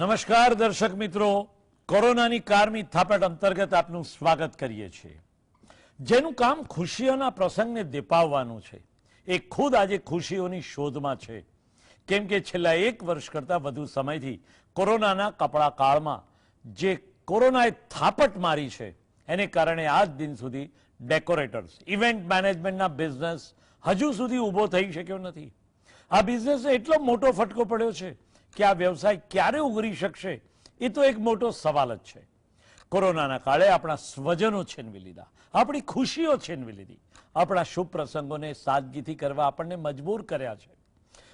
નમસ્કાર દર્શક મિત્રો, કોરોનાની કારમી થાપટ અંતર્ગત આપનું સ્વાગત કરીએ છીએ. જેનું કામ ખુશીઓના પ્રસંગને દીપાવવાનું છે, એ ખુદ આજે ખુશીઓની શોધમાં છે. કેમ કે છેલ્લા 1 વર્ષ કરતાં વધુ સમયથી કોરોનાના કપડા કાળમાં જે કોરોનાએ થાપટ મારી છે, એને કારણે આજ દિન સુધી ડેકોરેટર્સ, ઇવેન્ટ મેનેજમેન્ટના બિઝનેસ હજુ સુધી ઊભો થઈ શક્યો નથી. આ બિઝનેસને એટલો મોટો ફટકો પડ્યો છે કે આ વ્યવસાય ક્યારે ઉગરી શકશે, એ તો એક મોટો સવાલ જ છે. કોરોનાના કાળે આપણા સ્વજનો છીનવી લીધા, આપણી ખુશીઓ છીનવી લીધી, આપણા શુભ પ્રસંગોને સાદગીથી કરવા આપણને મજબૂર કર્યા છે.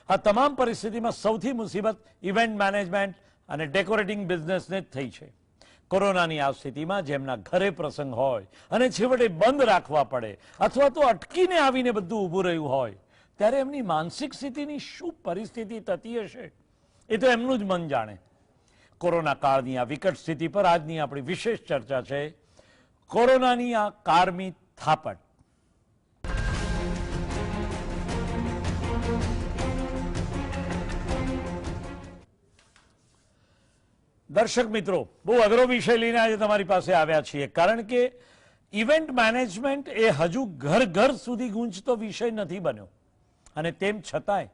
આ તમામ પરિસ્થિતિમાં સૌથી મુસીબત ઇવેન્ટ મેનેજમેન્ટ અને ડેકોરેટિંગ બિઝનેસને જ થઈ છે. કોરોનાની આ સ્થિતિમાં જેમના ઘરે પ્રસંગ હોય અને છેવટે બંધ રાખવા પડે અથવા તો અટકીને આવીને બધું ઊભું રહ્યું હોય, ત્યારે એમની માનસિક સ્થિતિની શું પરિસ્થિતિ થતી હશે, એ તો એમનું જ મન જાણે. કોરોના કાળની આ વિકટ સ્થિતિ પર આજની આપણી વિશેષ ચર્ચા છે કોરોનાની આ કારમી થાપટ. દર્શક મિત્રો, બહુ અઘરો વિષય લઈને આજે તમારી પાસે આવ્યા છીએ, કારણ કે ઇવેન્ટ મેનેજમેન્ટ એ હજુ ઘર ઘર સુધી ગૂંજતો વિષય નથી બન્યો, અને તેમ છતાંય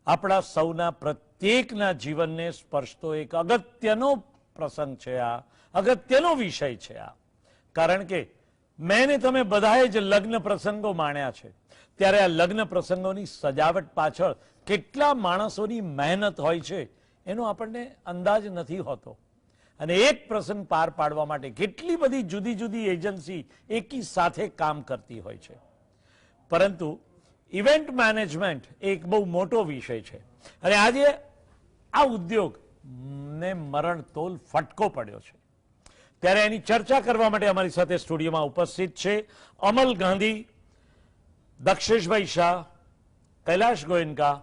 આપણા સૌના પ્રત્યેકના જીવનને સ્પર્શતો એક અગત્યનો પ્રસંગ છે, આ અગત્યનો વિષય છે આ. કારણ કે મેં ને તમે બધાએ જ લગ્ન પ્રસંગો માણ્યા છે, ત્યારે આ લગ્ન પ્રસંગોની સજાવટ પાછળ કેટલા માણસોની મહેનત હોય છે એનો આપણને અંદાજ નથી હોતો. અને એક પ્રસંગ પાર પાડવા માટે કેટલી બધી જુદી જુદી એજન્સી એકી સાથે કામ કરતી હોય છે. પરંતુ ઇવેન્ટ મેનેજમેન્ટ એક બહુ મોટો વિષય છે, અને આજે આ ઉદ્યોગને મરણતોલ ફટકો પડ્યો છે. ત્યારે એની ચર્ચા કરવા માટે અમારી સાથે સ્ટુડિયોમાં ઉપસ્થિત છે અમલ ગાંધી, દક્ષેશભાઈ શાહ, કૈલાશ ગોયનકા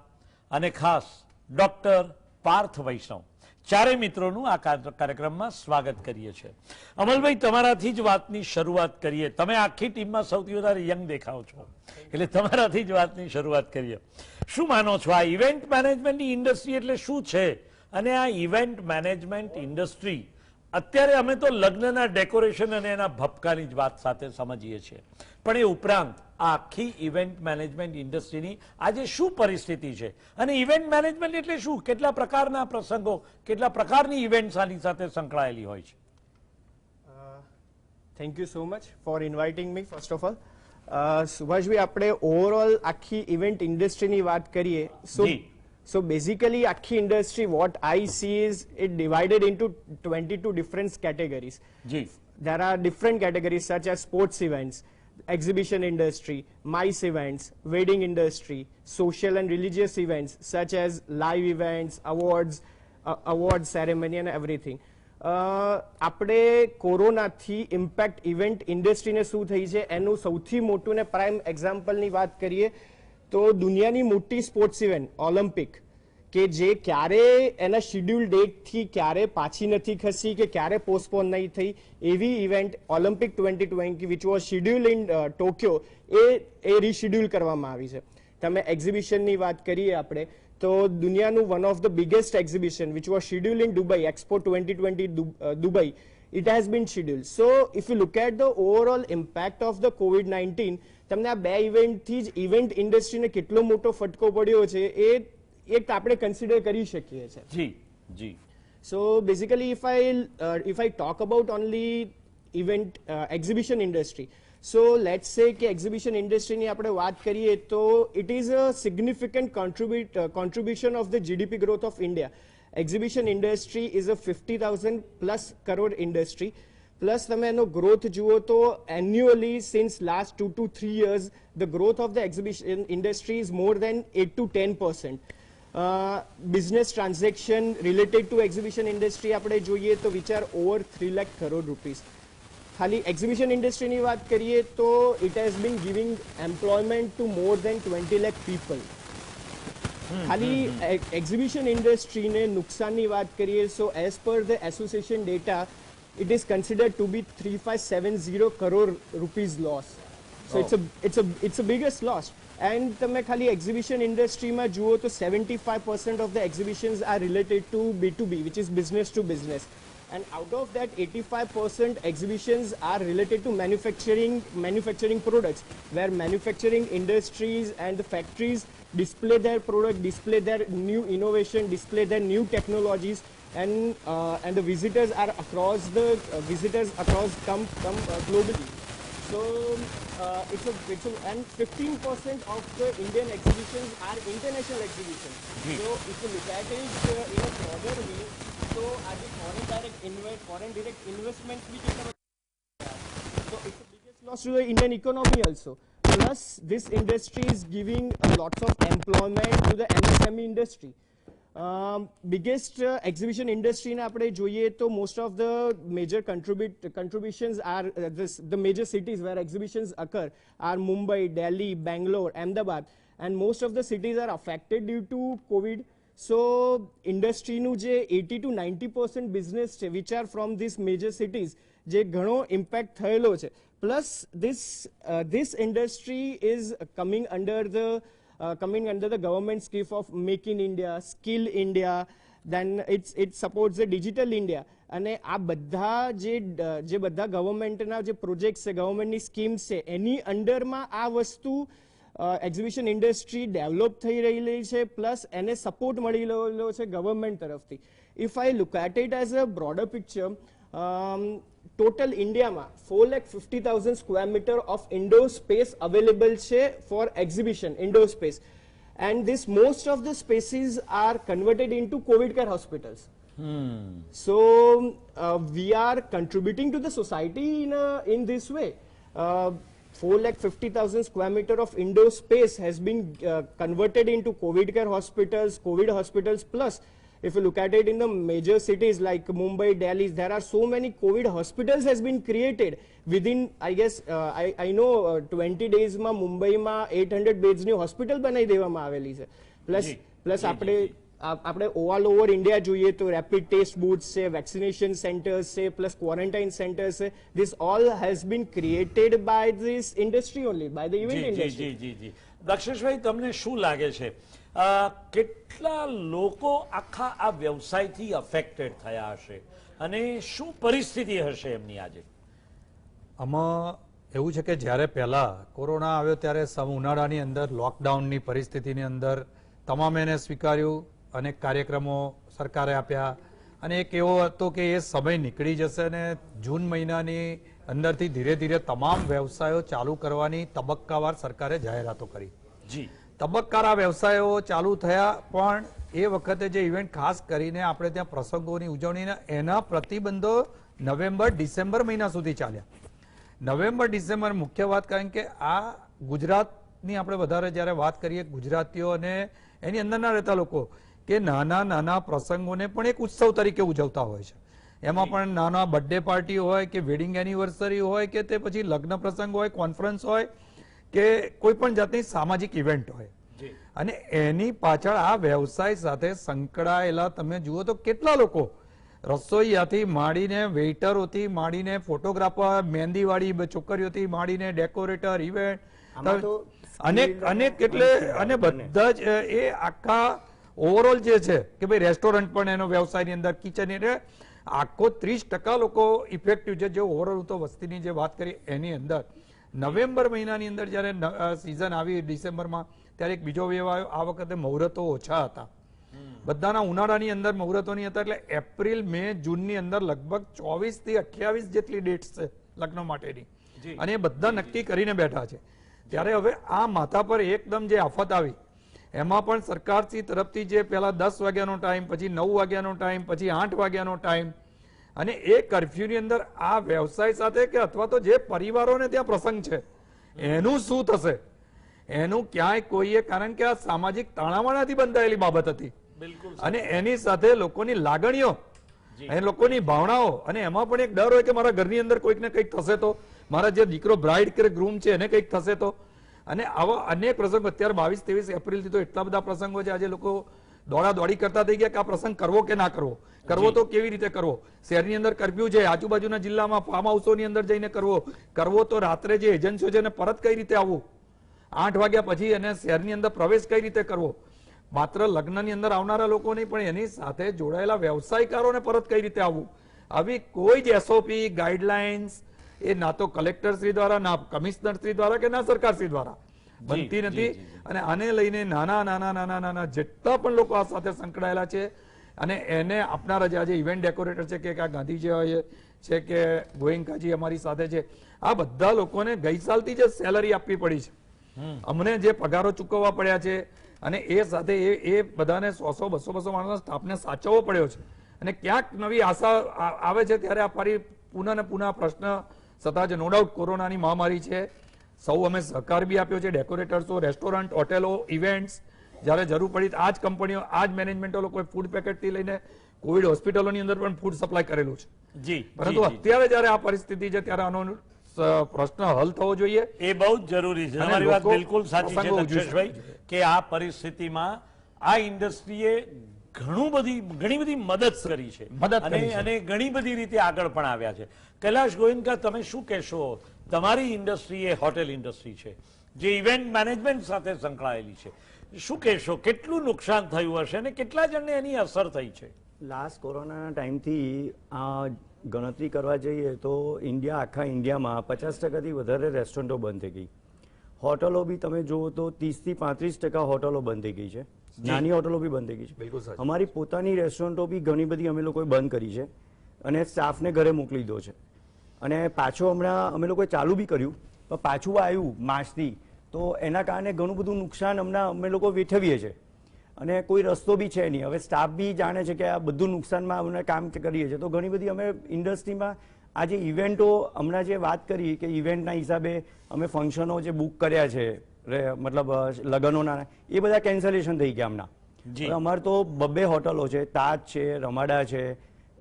અને ખાસ ડોક્ટર પાર્થ વૈષ્ણવ. ચારેય મિત્રોનું આ કાર્યક્રમમાં સ્વાગત કરીએ છીએ. અમલભાઈ, તમારાથી જ વાતની શરૂઆત કરીએ. તમે આખી ટીમમાં સૌથી વધારે યંગ દેખાવ છો, એટલે તમારાથી જ વાતની શરૂઆત કરીએ. શું માનો છો, આ ઇવેન્ટ મેનેજમેન્ટની ઇન્ડસ્ટ્રી એટલે શું છે? અને આ ઇવેન્ટ મેનેજમેન્ટ ઇન્ડસ્ટ્રી અત્યારે અમે તો લગ્નના ડેકોરેશન અને એના ભપકાની જ વાત સાથે સમજીએ છીએ, પણ એ ઉપરાંત આ આખી ઇવેન્ટ મેનેજમેન્ટ ઇન્ડસ્ટ્રીની આજે શું પરિસ્થિતિ છે, અને ઇવેન્ટ મેનેજમેન્ટ એટલે શું? કેટલા પ્રકારના પ્રસંગો, કેટલા પ્રકારની ઇવેન્ટ્સ આની સાથે સંકળાયેલી હોય છે? Thank you so much for inviting me. First of all, Subhashbhai, આપણે ઓવરઓલ આખી ઇવેન્ટ ઇન્ડસ્ટ્રીની વાત કરીએ so basically આખી industry, what I see is it divided into 22 different categories. There are different categories such as sports events, exhibition industry, MICE events, wedding industry, social and religious events such as live events, award ceremony and everything. આપણે કોરોનાથી impact event ઇન્ડસ્ટ્રીને શું થઈ છે એનું સૌથી મોટું ને prime એક્ઝામ્પલની વાત કરીએ તો દુનિયાની મોટી સ્પોર્ટ્સ ઇવેન્ટ ઓલિમ્પિક, કે જે ક્યારે એના શિડ્યુલ ડેટથી ક્યારે પાછી નથી ખસી કે ક્યારે પોસ્ટપોન નહીં થઈ, એવી event Olympic 2020 which was scheduled in Tokyo, એ રીશિડ્યુલ કરવામાં આવી છે. તમે એક્ઝિબિશનની વાત કરીએ આપણે તો દુનિયાનું one of the biggest exhibition which was scheduled in Dubai, expo 2020 Dubai, it has been scheduled. So if you look at the overall impact of the COVID-19, તમને આ બે ઇવેન્ટથી જ ઇવેન્ટ ઇન્ડસ્ટ્રીને કેટલો મોટો ફટકો પડ્યો છે એ એક આપણે કન્સિડર કરી શકીએ છીએ. જી જી. So basically if I talk about only event exhibition industry, so let's say કે exhibition industry ની આપણે વાત કરીએ તો it is a significant contribution of the GDP growth of India. Exhibition industry is a 50,000 plus crore industry. Plus તમે એનો growth જુઓ તો annually since last 2 to 3 years the growth of the exhibition industry is more than 8 to 10%. Business transaction related to exhibition industry આપણે જોઈએ તો which are over 3 lakh crore rupees. ખાલી exhibition industry ની વાત કરીએ તો it has been giving employment to more than 20 lakh people. ખાલી exhibition ઇન્ડસ્ટ્રીને નુકસાનની વાત કરીએ so as per the association data it is considered to be 3570 crore rupees loss. So it's a biggest loss. And તમે ખાલી exhibition ઇન્ડસ્ટ્રીમાં જુઓ તો 75% of the exhibitions R related to B2B, which is business to business. And out of that, 85% exhibitions are related to manufacturing products, where manufacturing industries and the factories display their product, display their new innovation, display their new technologies, and the visitors are across come globally. So and 15% of the Indian exhibitions are international exhibitions. So if you look at it in a broader view, so are the foreign direct investments which is so it's the biggest loss to the Indian economy also. Plus this industry is giving lots of employment to the MSME industry. Biggest exhibition industry ને આપણે જોઈએ તો most of the major contributions are the major cities where exhibitions occur are Mumbai, Delhi, Bangalore, Ahmedabad, and most of the cities are affected due to COVID. So industry નું જે 80 to 90% business છે which are from these major cities જે ઘણો impact થયેલો છે. Plus this industry is coming under the government scheme of Make in India, Skill India, then it supports the Digital India. અને આ બધા જે બધા ગવર્મેન્ટના જે પ્રોજેક્ટ્સ છે, ગવર્મેન્ટની સ્કીમ્સ છે, એની અંડરમાં આ વસ્તુ એક્ઝિબિશન ઇન્ડસ્ટ્રી ડેવલપ થઈ રહેલી છે, પ્લસ એને સપોર્ટ મળી રહેલો છે ગવર્મેન્ટ તરફથી. If I look at it as a broader picture, total ઇન્ડિયામાં 4,50,000 square metre of indoor space available છે for exhibition, indoor space. And this most of the spaces are converted into COVID care hospitals. So we are contributing to the society in this way. 4,50,000 square meter of indoor space has been converted into COVID care hospitals, COVID hospitals. Plus, if you look at it in the major cities like Mumbai, Delhi, there are so many COVID hospitals has been created within, I guess, I know 20 days માં મુંબઈમાં 800 beds ની hospital બનાવી દેવામાં આવેલી છે. Plus આપણે all over India જોઈએ તો રેપિડ ટેસ્ટ બૂથ્સ છે, વેક્સિનેશન સેન્ટર્સ છે, પ્લસ ક્વોરન્ટાઇન સેન્ટર્સ છે. This all has been created by this industry only, by the event industry. જી દક્ષેશભાઈ, તમને શું લાગે છે કેટલા લોકો આખા આ વ્યવસાયથી અફેક્ટેડ થયા હશે અને શું પરિસ્થિતિ હશે એમની આજે? આમાં એવું છે કે જ્યારે પહેલા કોરોના આવ્યો ત્યારે ઉનાળાની અંદર લોકડાઉનની પરિસ્થિતિની અંદર તમામે એને સ્વીકાર્યું, અનેક કાર્યક્રમો સરકારે આપ્યા અને એક એવો હતો કે એ સમય નીકળી જશે અને જૂન મહિનાની અંદરથી ધીરે ધીરે તમામ વ્યવસાયો ચાલુ કરવાની તબક્કાવાર સરકારે જાહેરાતો કરી. જી, તબક્કાવાર વ્યવસાયો ચાલુ થયા, પણ એ વખતે જે ઇવેન્ટ ખાસ કરીને આપણે ત્યાં પ્રસંગોની ઉજવણીના એના પ્રતિબંધો નવેમ્બર ડિસેમ્બર મહિના સુધી ચાલ્યા. નવેમ્બર ડિસેમ્બર મુખ્ય વાત, કારણ કે આ ગુજરાતની આપણે વધારે જ્યારે વાત કરીએ ગુજરાતીઓ અને એની અંદરના રહેતા લોકો કે નાના નાના પ્રસંગોને પણ એક ઉત્સવ તરીકે ઉજવતા હોય છે. એમાં પણ નાના બર્થડે પાર્ટી હોય કે વેડિંગ એનિવર્સરી હોય કે તે પછી લગ્ન પ્રસંગ હોય, કોન્ફરન્સ હોય કે કોઈ પણ જાતની સામાજિક ઇવેન્ટ હોય, અને એની પાછળ આ વ્યવસાય સાથે સંકળાયેલા તમે જુઓ તો કેટલા લોકો, રસોઈયાથી માંડીને વેઇટરોથી માંડીને ફોટોગ્રાફર, મહેંદીવાળી છોકરીઓથી માંડીને ડેકોરેટર, ઇવેન્ટ અનેક એટલે અને બધા જ એ આખા ઓવરઓલ જે છે કે ભાઈ રેસ્ટોરન્ટ પણ એનો વ્યવસાયની અંદર, કિચન, એટલે આખો 30% લોકો ઇફેક્ટિવ છે. જે ઓવરઓલ તો વસ્તીની જે વાત કરી એની અંદર નવેમ્બર મહિનાની અંદર જ્યારે સિઝન આવી ડિસેમ્બરમાં, ત્યારે એક બીજો વેવ આવ્યો. આ વખતે મુહૂર્તો ઓછા હતા, બધાના ઉનાળાની અંદર મુહૂર્તોની હતા, એટલે એપ્રિલ, મે, જૂનની અંદર લગભગ 24 થી 28 જેટલી ડેટ્સ છે લગ્ન માટેની, અને એ બધા નક્કી કરીને બેઠા છે. ત્યારે હવે આ માથા પર એકદમ જે આફત આવી, એમાં પણ સરકારશ્રી તરફથી જે પહેલા 10 વાગ્યાનો ટાઈમ, પછી 9 વાગ્યાનો ટાઈમ, પછી 8 વાગ્યાનો ટાઈમ, અને એ કર્ફ્યુની અંદર આ વ્યવસાય સાથે કે અથવા તો જે પરિવારોને ત્યાં પ્રસંગ છે એનું શું થશે, એનું ક્યાંય કોઈએ, કારણ કે આ સામાજિક તાણાવાણાથી બંધાયેલી બાબત હતી અને એની સાથે લોકોની લાગણીઓ અને લોકોની ભાવનાઓ, અને એમાં પણ એક ડર હોય કે મારા ઘરની અંદર કોઈક ને કંઈક થશે તો, મારા જે દીકરો બ્રાઇડ કે ગ્રૂમ છે એને કંઈક થશે તો. અને આવા અનેક પ્રસંગો અત્યારે 22-23 એપ્રિલથી તો એટલા બધા પ્રસંગો છે. આજે લોકો દોડા દોડી કરતા થઈ ગયા કે આ પ્રસંગ કરવો કે ના કરવો, કરવો તો કેવી રીતે કરવો. શહેરની અંદર કર્ફ્યુ છે, આજુબાજુના જિલ્લામાં ફાર્મ હાઉસોની અંદર જઈને કરવો તો રાત્રે જે એજન્સીઓ છે એને પરત કઈ રીતે આવવું, 8 વાગ્યા પછી એને શહેરની અંદર પ્રવેશ કઈ રીતે કરવો, માત્ર લગ્નની અંદર આવનારા લોકો નહીં પણ એની સાથે જોડાયેલા વ્યવસાયકારોને પરત કઈ રીતે આવવું, આવી કોઈ જ એસઓપી ગાઈડલાઇન્સ એ ના તો કલેક્ટરશ્રી દ્વારા, ના કમિશનરશ્રી દ્વારા કે ના સરકારશ્રી દ્વારા બનતી નથી. અને આને લઈને નાના જેટલા પણ લોકો આ સાથે સંકળાયેલા છે અને એને આપનારા જે આજે ઇવેન્ટ ડેકોરેટર છે કે ગાંધીજી છે કે ગોયંકાજી અમારી સાથે છે, આ બધા લોકોને ગઈ સાલથી જે સેલરી આપવી પડી છે, અમને જે પગારો ચૂકવવા પડ્યા છે અને એ સાથે એ બધાને 100-200 માણસના સ્ટાફને સાચવવો પડ્યો છે. અને ક્યાંક નવી આશા આવે છે ત્યારે આ ફરી પુનઃ ને પુનઃ પ્રશ્ન સતા છે. નો ડાઉટ કોરોનાની મહામારી છે, સૌ અમે સહકાર બી આપ્યો છે, ડેકોરેટર્સો, રેસ્ટોરન્ટ, હોટેલો, ઇવેન્ટ્સ, જ્યારે જરૂર પડી આ જ કંપનીઓ, આ જ મેનેજમેન્ટો લોકોએ ફૂડ પેકેટથી લઈને કોવિડ હોસ્પિટલોની અંદર પણ ફૂડ સપ્લાય કરેલું છે. જી, પરંતુ અત્યારે જ્યારે આ પરિસ્થિતિ છે ત્યારે આનો પ્રશ્ન હલ થવો જોઈએ. એ બહુ જ જરૂરી છે. તમારી વાત બિલકુલ સાચી છે દક્ષેશભાઈ, કે આ પરિસ્થિતિમાં આ ઇન્ડસ્ટ્રીએ ઘણી બધી મદદ કરી છે અને ઘણી બધી રીતે આગળ પણ આવ્યા છે. કૈલાશ ગોયંકા, તમે શું કહેશો? તમારી ઇન્ડસ્ટ્રી એ હોટેલ ઇન્ડસ્ટ્રી છે જે ઇવેન્ટ મેનેજમેન્ટ સાથે સંકળાયેલી છે, શું કહેશો? કેટલું નુકસાન થયું હશે અને કેટલા જણને એની અસર થઈ છે? લાસ્ટ કોરોનાના ટાઈમથી આ ગણતરી કરવા જઈએ તો આખા ઇન્ડિયામાં 50%થી વધારે રેસ્ટોરન્ટો બંધ થઈ ગઈ. હોટલો બી તમે જુઓ તો 30 થી 35% હોટલો બંધ થઈ ગઈ છે, નાની હોટલો બી બંધ થઈ ગઈ છે. અમારી પોતાની રેસ્ટોરન્ટો બી ઘણી બધી અમે લોકોએ બંધ કરી છે અને સ્ટાફને ઘરે મોકલી દો છે. અને પાછો હમણાં અમે લોકોએ ચાલુ બી કર્યું પણ પાછું આવ્યું માર્ચથી, તો એના કારણે ઘણું બધું નુકસાન હમણાં અમે લોકો વેઠવીએ છીએ અને કોઈ રસ્તો બી છે નહીં. હવે સ્ટાફ બી જાણે છે કે આ બધું નુકસાનમાં અમે કામ કરીએ છીએ, તો ઘણી બધી અમે ઇન્ડસ્ટ્રીમાં આ જે ઇવેન્ટો હમણાં જે વાત કરી કે ઇવેન્ટના હિસાબે અમે ફંક્શનો જે બુક કર્યા છે, મતલબ લગ્નોના, એ બધા કેન્સલેશન થઈ ગયા હમણાં. અમારે તો 2 હોટલો છે, તાજ છે, રમાડા છે,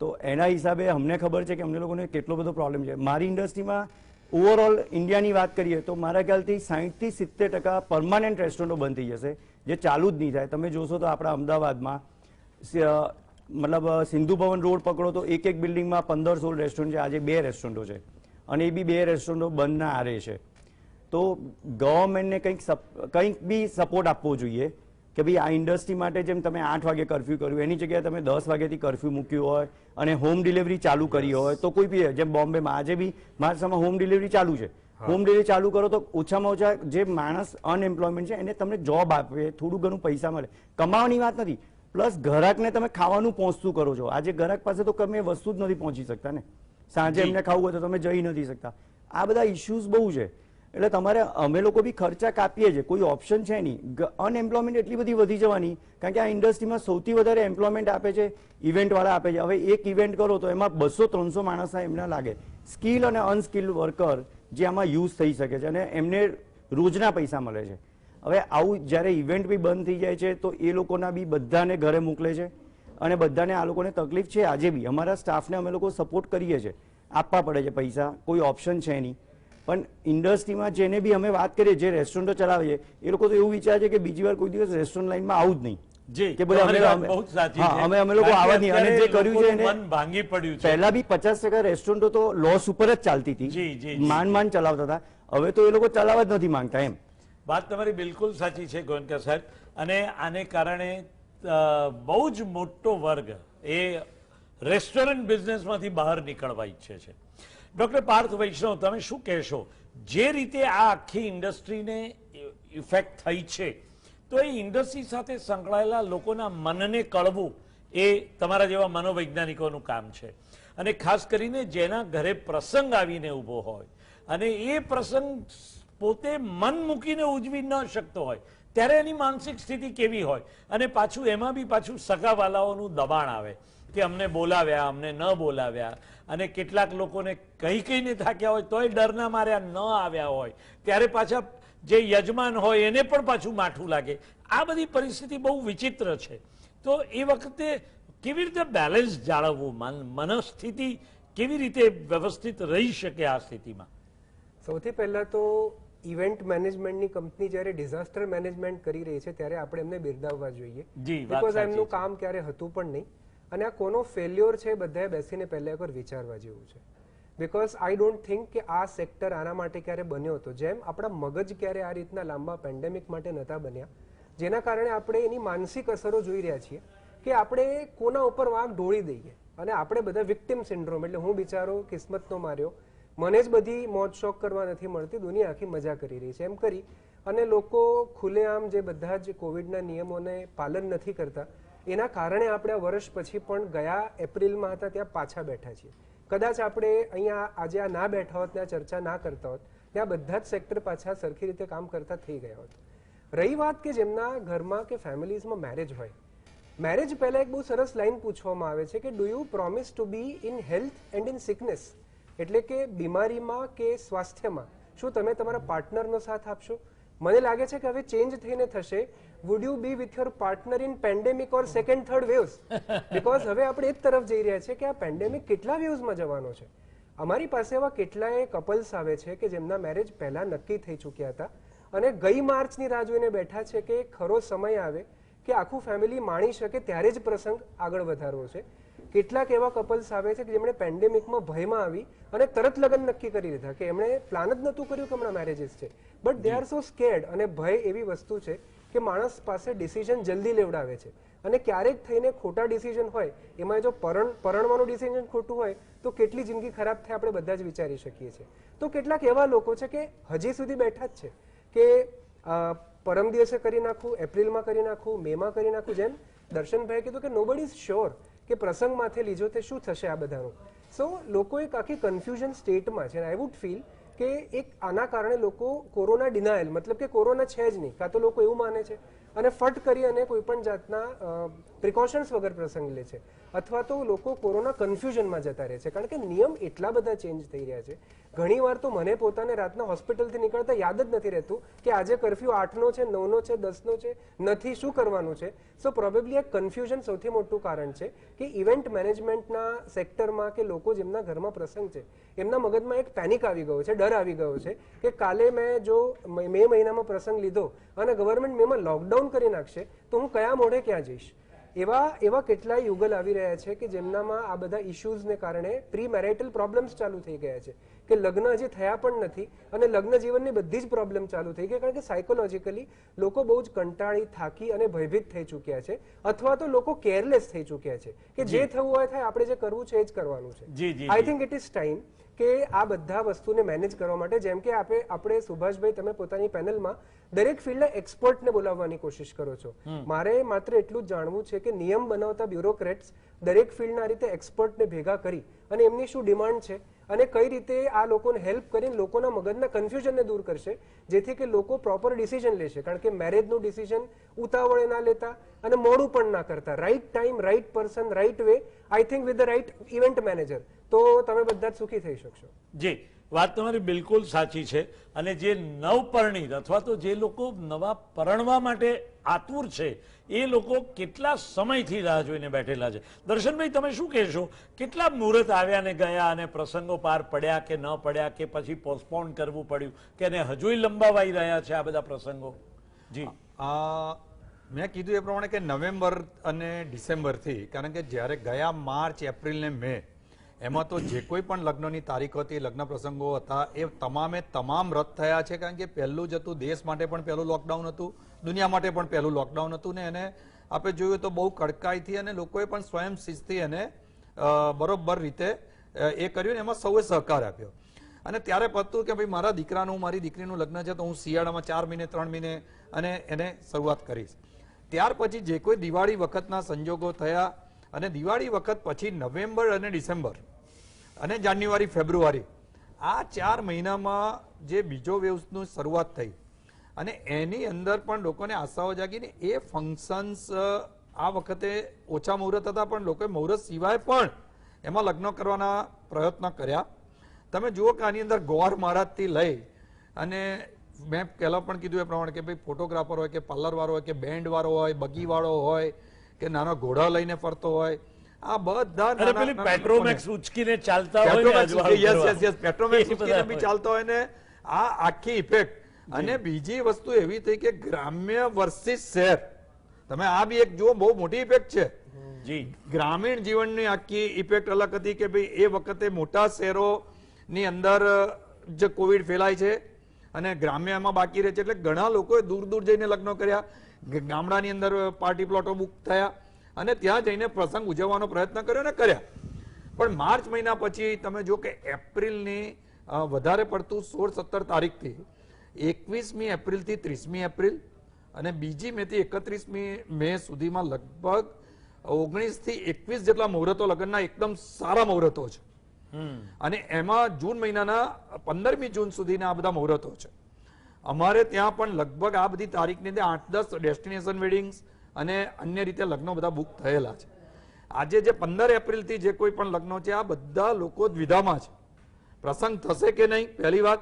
તો એના હિસાબે અમને ખબર છે કે અમને લોકોને કેટલો બધો પ્રોબ્લેમ છે. મારી ઇન્ડસ્ટ્રીમાં ઓવરઓલ ઇન્ડિયાની વાત કરીએ તો મારા ખ્યાલથી 60 થી 70% પરમાનન્ટ રેસ્ટોરન્ટો બંધ થઈ જશે, જે ચાલુ જ નહીં થાય. તમે જોશો તો આપણા અમદાવાદમાં મતલબ સિંધુ ભવન રોડ પકડો તો એક બિલ્ડિંગમાં 15-16 રેસ્ટોરન્ટ છે, આજે 2 રેસ્ટોરન્ટો છે અને એ બી 2 રેસ્ટોરન્ટો બંધના આરે છે. તો ગવર્મેન્ટને કંઈક બી સપોર્ટ આપવો જોઈએ કે ભાઈ આ ઇન્ડસ્ટ્રી માટે જેમ તમે 8 વાગે કર્ફ્યુ કર્યું એની જગ્યાએ તમે 10 વાગ્યાથી કર્ફ્યુ મૂક્યું હોય અને હોમ ડિલિવરી ચાલુ કરી હોય, તો કોઈ બી જેમ બોમ્બેમાં આજે બી મહારાષ્ટ્રમાં હોમ ડિલિવરી ચાલુ છે, હોમ ડિલિવરી ચાલુ કરો તો ઓછામાં ઓછા જે માણસ અનએમ્પ્લોયમેન્ટ છે એને તમને જોબ આપે, થોડું ઘણું પૈસા મળે. કમાવાની વાત નથી, પ્લસ ગ્રાહકને તમે ખાવાનું પહોંચતું કરો છો. આજે ગ્રાહક પાસે તો તમે વસ્તુ જ નથી પહોંચી શકતા ને, સાંજે એમને ખાવું હોય તો તમે જઈ નથી શકતા. આ બધા ઇશ્યુઝ બહુ છે. એટલે તમારે અમે લોકો બી ખર્ચા કાપીએ છીએ, કોઈ ઓપ્શન છે નહીં. અનએમ્પ્લોયમેન્ટ એટલી બધી વધી જવાની, કારણ કે આ ઇન્ડસ્ટ્રીમાં સૌથી વધારે એમ્પ્લોયમેન્ટ આપે છે ઇવેન્ટવાળા આપે છે. હવે એક ઇવેન્ટ કરો તો એમાં 200-300 માણસ એમને લાગે, સ્કિલ અને અનસ્કિલ વર્કર જે આમાં યુઝ થઈ શકે છે અને એમને રોજના પૈસા મળે છે. હવે આવું જ્યારે ઇવેન્ટ બી બંધ થઈ જાય છે તો એ લોકોના બી બધાને ઘરે મોકલે છે અને બધાને આ લોકોને તકલીફ છે. આજે બી અમારા સ્ટાફને અમે લોકો સપોર્ટ કરીએ છીએ, આપવા પડે છે પૈસા, કોઈ ઓપ્શન છે નહીં. પણ ઇન્ડસ્ટ્રીમાં જેને બી અમે વાત કરીએ, જે રેસ્ટોરન્ટો ચલાવે છે, એ લોકો તો એવું વિચારે છે કે બીજી વાર કોઈ દિવસ રેસ્ટોરન્ટ લાઈનમાં આવું જ નહીં. અમે લોકો આવા નહીં. અને જે કર્યું છે એને ભાંગી પડ્યું છે. પહેલા બી 50% રેસ્ટોરન્ટો તો લોસ ઉપર જ ચાલતી હતી, માંડ ચલાવતા હતા. હવે તો એ લોકો ચલાવવા જ નથી માંગતા. એમ વાત તમારી બિલકુલ સાચી છે ગોયંકા સાહેબ. અને આને કારણે બહુ જ મોટો વર્ગ એ રેસ્ટોરન્ટ બિઝનેસમાંથી બહાર નીકળવા ઈચ્છે છે. ડોક્ટર પાર્થ વૈષ્ણવ, તમે શું કહેશો? જે રીતે આ આખી ઇન્ડસ્ટ્રીને ઇફેક્ટ થઈ છે, તો એ ઇન્ડસ્ટ્રી સાથે સંકળાયેલા લોકોના મનને કળવું એ તમારા જેવા મનોવૈજ્ઞાનિકોનું કામ છે. અને ખાસ કરીને જેના ઘરે પ્રસંગ આવીને ઊભો હોય અને એ પ્રસંગ પોતે મન મૂકીને ઉજવી ન શકતો હોય, ત્યારે એની માનસિક સ્થિતિ કેવી હોય? અને પાછું એમાં બી પાછું સગાવાલાઓનું દબાણ આવે કે અમને બોલાવ્યા, અમને ન બોલાવ્યા, અને કેટલાક લોકોને કહીને થાક્યા હોય તોય ડરના માર્યા ન આવ્યા હોય, ત્યારે પાછા જે યજમાન હોય એને પણ પાછું માઠું લાગે. આ બધી પરિસ્થિતિ બહુ વિચિત્ર છે. તો એ વખતે કેવી રીતે બેલેન્સ જાળવવું, મનસ્થિતિ કેવી રીતે વ્યવસ્થિત રહી શકે આ સ્થિતિમાં? સૌથી પહેલા તો ઇવેન્ટ મેનેજમેન્ટની કંપની જ્યારે ડિઝાસ્ટર મેનેજમેન્ટ કરી રહી છે ત્યારે આપણે એમને બિરદાવવા જોઈએ, બીકોઝ એમનું કામ ક્યારે હતું પણ નહીં. અને આ કોનો ફેલ્યોર છે બધાએ બેસીને પહેલા એકવાર વિચારવા જેવું છે. બીકોઝ આઈ ડોન્ટ થિંક કે આ સેક્ટર આના માટે ક્યારે બન્યો હતો. જેમ આપણા મગજ ક્યારે આ રીતના લાંબા પેન્ડેમિક માટે નહોતા બન્યા, જેના કારણે આપણે એની માનસિક અસરો જોઈ રહ્યા છીએ કે આપણે કોના ઉપર વાંક ઢોળી દઈએ અને આપણે બધા વિક્ટિમ સિન્ડ્રોમ, એટલે હું બિચારો કિસ્મતનો માર્યો, મને જ બધી મોત શોક કરવા નથી મળતી, દુનિયા આખી મજા કરી રહી છે, એમ કરી અને લોકો ખુલ્લેઆમ જે બધા જ કોવિડના નિયમોને પાલન નથી કરતા, એના કારણે આપણે આ વર્ષ પછી પણ ગયા એપ્રિલમાં હતા ત્યાં પાછા બેઠા છીએ. કદાચ આપણે અહીંયા આજે આ ના બેઠા હોત ને આ ચર્ચા ના કરતા હોત, ત્યાં બધા જ સેક્ટર પાછા સરખી રીતે કામ કરતા થઈ ગયા હોત. રહી વાત કે જેમના ઘરમાં કે ફેમિલીઝમાં મેરેજ હોય, મેરેજ પહેલા એક બહુ સરસ લાઈન પૂછવામાં આવે છે કે do you promise two B in health and in sickness, એટલે કે બીમારીમાં કે સ્વાસ્થ્યમાં શું તમે તમારા પાર્ટનરનો સાથ આપશો? મને લાગે છે કે હવે ચેન્જ થઈને થશે, would you be with your partner in pandemic or second third waves? Because હવે આપણે એક તરફ જઈ રહ્યા છે કે આ પેન્ડેમિક કેટલા વેવ્સમાં જવાનો છે. અમારી પાસે એવા કેટલાય કપલ્સ આવે છે કે જેમના મેરેજ પહેલા નક્કી થઈ ચૂક્યા હતા અને ગઈ માર્ચની રાહ જોઈને બેઠા છે કે ખરો સમય આવે કે આખું ફેમિલી માણી શકે ત્યારે જ પ્રસંગ આગળ વધારવો છે. કેટલાક એવા કપલ્સ આવે છે કે જેમણે પેન્ડેમિકમાં ભયમાં આવી અને તરત લગ્ન નક્કી કરી લીધા, કે એમણે પ્લાન જ નહોતું કર્યું કે હમણાં મેરેજીસ છે, but they are so scared. અને ભય એવી વસ્તુ છે કે માણસ પાસે ડિસિઝન જલ્દી લેવડાવે છે અને ક્યારેક થઈને ખોટા ડિસિઝન હોય, એમાં જો પરણવાનું ડિસિઝન ખોટું હોય તો કેટલી જિંદગી ખરાબ થાય આપણે બધા જ વિચારી શકીએ છીએ. તો કેટલાક એવા લોકો છે કે હજી સુધી બેઠા જ છે કે પરમ દિવસે કરી નાખું, એપ્રિલમાં કરી નાખું, મેમાં કરી નાખું. જેમ દર્શનભાઈએ કીધું કે નોબડી ઇઝ શ્યોર કે પ્રસંગ માથે લીધો તે શું થશે આ બધાનું. સો લોકો એક આખી કન્ફ્યુઝન સ્ટેટમાં છે. આઈ વુડ ફીલ કે એક આના કારણે લોકો કોરોના ડિનાયલ, મતલબ કે કોરોના છે જ નહીં, કાં તો લોકો એવું માને છે અને ફટ કરી અને કોઈ પણ જાતના પ્રિકોશન્સ વગર પ્રસંગ લે છે, અથવા તો લોકો કોરોના કન્ફ્યુઝનમાં જતા રહે છે, કારણ કે નિયમ એટલા બધા ચેન્જ થઈ રહ્યા છે. ઘણીવાર તો મને પોતાને રાતના હોસ્પિટલથી નીકળતા યાદ જ નથી રહેતું કે આજે કર્ફ્યુ 8નો છે, 9નો છે, 10નો છે, નથી, શું કરવાનું છે. સો પ્રોબેબલી એક કન્ફ્યુઝન સૌથી મોટું કારણ છે કે ઇવેન્ટ મેનેજમેન્ટના સેક્ટરમાં કે લોકો જેમના ઘરમાં પ્રસંગ છે એમના મગજમાં એક પેનિક આવી ગયો છે, ડર આવી ગયો છે કે કાલે મેં જો મે મહિનામાં પ્રસંગ લીધો અને ગવર્મેન્ટ મેમાં લોકડાઉન કરી નાખશે તો હું કયા મોઢે ક્યાં જઈશ. એવા કેટલાય યુગલ આવી રહ્યા છે કે જેમનામાં આ બધા ઇશ્યુઝને કારણે પ્રી મેરિટલ પ્રોબ્લેમ્સ ચાલુ થઈ ગયા છે, કે લગ્ન હજી થયા પણ નથી અને લગ્ન જીવનની બધી જ પ્રોબ્લેમ ચાલુ થઈ ગઈ, કારણ કે સાયકોલોજીકલી લોકો બહુ જ કંટાળી, થાકી અને ભયભીત થઈ ચૂક્યા છે, અથવા તો લોકો કેરલેસ થઈ ચૂક્યા છે કે જે થવું હોય થાય, આપણે જે કરવું છે એ જ કરવાનું છે. I think it is time કે આ બધા વસ્તુને મેનેજ કરવા માટે, જેમ કે આપણે સુભાષભાઈ, તમે પોતાની પેનલમાં દરેક ફિલ્ડના એક્સપર્ટને બોલાવવાની કોશિશ કરો છો. મારે માત્ર એટલું જ જાણવું છે કે નિયમ બનાવતા બ્યુરોક્રેટ્સ દરેક ફિલ્ડના રીતે એક્સપર્ટને ભેગા કરી અને એમની શું ડિમાન્ડ છે અને કઈ રીતે આ લોકોને હેલ્પ કરીને લોકોના મગજના કન્ફ્યુઝનને દૂર કરશે, જેથી કે લોકો પ્રોપર ડિસિઝન લેશે. કારણ કે મેરેજનું ડિસિઝન ઉતાવળે ના લેતા અને મોડું પણ ના કરતા, right time, right person, right way, I think with the right event manager, તો તમે બધા જ સુખી થઈ શકશો. જી, વાત તમારી બિલકુલ સાચી છે. અને જે નવપરણિત અથવા તો જે લોકો નવા પરણવા માટે આતુર છે એ લોકો કેટલા સમયથી રાહ જોઈને બેઠેલા છે. દર્શનભાઈ, તમે શું કહેશો? કેટલા મુહૂર્ત આવ્યા ને ગયા અને પ્રસંગો પાર પડ્યા કે ન પડ્યા, કે પછી પોસ્ટપોન કરવું પડ્યું, કે એને હજુય લંબાવાઈ રહ્યા છે આ બધા પ્રસંગો? જી, મેં કીધું એ પ્રમાણે કે નવેમ્બર અને ડિસેમ્બરથી, કારણ કે જ્યારે ગયા માર્ચ, એપ્રિલ ને મે એમાં તો જે કોઈ પણ લગ્નની તારીખો હતી, લગ્ન પ્રસંગો હતા, એ તમામ રદ થયા છે. કારણ કે પહેલું જ હતું, દેશ માટે પણ પહેલું લોકડાઉન હતું, દુનિયા માટે પણ પહેલું લોકડાઉન હતું ને એને આપણે જોયું તો બહુ કડકાઈથી અને લોકોએ પણ સ્વયં શિસ્તથી એને બરોબર રીતે એ કર્યું ને એમાં સૌએ સહકાર આપ્યો. અને ત્યારે પતું કે ભાઈ મારા દીકરાનું, મારી દીકરીનું લગ્ન છે તો હું શિયાળામાં 4 મહિને 3 મહિને અને એને શરૂઆત કરીશ. ત્યાર પછી જે કોઈ દિવાળી વખતના સંજોગો થયા અને દિવાળી વખત પછી નવેમ્બર અને ડિસેમ્બર અને જાન્યુઆરી, ફેબ્રુઆરી, આ 4 મહિનામાં જે બીજો વેવ્સની શરૂઆત થઈ અને એની અંદર પણ લોકોને આશાઓ જાગીને એ ફંક્શન્સ આ વખતે ઓછા મુહૂર્ત હતા પણ લોકોએ મુહૂર્ત સિવાય પણ એમાં લગ્ન કરવાના પ્રયત્ન કર્યા. તમે જુઓ કે આની અંદર ગોર મહારાજથી લઈ અને મેં પહેલા પણ કીધું એ પ્રમાણે કે ભાઈ ફોટોગ્રાફર હોય કે પાર્લર વાળો હોય કે બેન્ડ વાળો હોય, બગી વાળો હોય કે નાનો ઘોડા લઈને ફરતો હોય, આ બધા પેટ્રોમેક્સ ઉચકીને ચાલતા હોય, પેટ્રોમેક્સ ઉચકીને બી ચાલતા હોય ને આ આખી ઇફેક્ટ. અને બીજી વસ્તુ એવી થઈ કે ગ્રામ્ય વર્સિસ શહેર, તમે આ બી એક જુઓ, બહુ મોટી ઇફેક્ટ છે. ગ્રામીણ જીવનની આખી ઇફેક્ટ અલગ હતી કે ભાઈ એ વખતે મોટા શહેરો ની અંદર જે કોવિડ ફેલાય છે અને ગ્રામ્યમાં બાકી રહે છે, એટલે ઘણા લોકોએ દૂર દૂર જઈને લગ્નો કર્યા, ગામડાની અંદર પાર્ટી પ્લોટો બુક થયા અને ત્યાં જઈને પ્રસંગ ઉજવવાનો પ્રયત્ન કર્યો ને કર્યા. પણ માર્ચ મહિના પછી તમે જો કે એપ્રિલની વધારે પડતું 16-17 તારીખથી 21મી એપ્રિલથી 30મી એપ્રિલ અને બીજી મે થી 31મી મે સુધીમાં લગભગ 19 થી 21 જેટલા મુહૂર્તો લગ્નના એકદમ સારા મુહૂર્તો છે. અને એમાં જૂન મહિનાના 15મી જૂન સુધીના આ બધા મુહૂર્તો છે. અમારે ત્યાં પણ લગભગ આ બધી તારીખની અંદર 8-10 ડેસ્ટિનેશન વેડિંગ્સ અને અન્ય રીતે લગ્નો બધા બુક થયેલા છે. આજે જે 15 એપ્રિલથી જે કોઈ પણ લગ્નો છે આ બધા લોકો દ્વિધામાં છે, પ્રસંગ થશે કે નહીં. પહેલી વાત,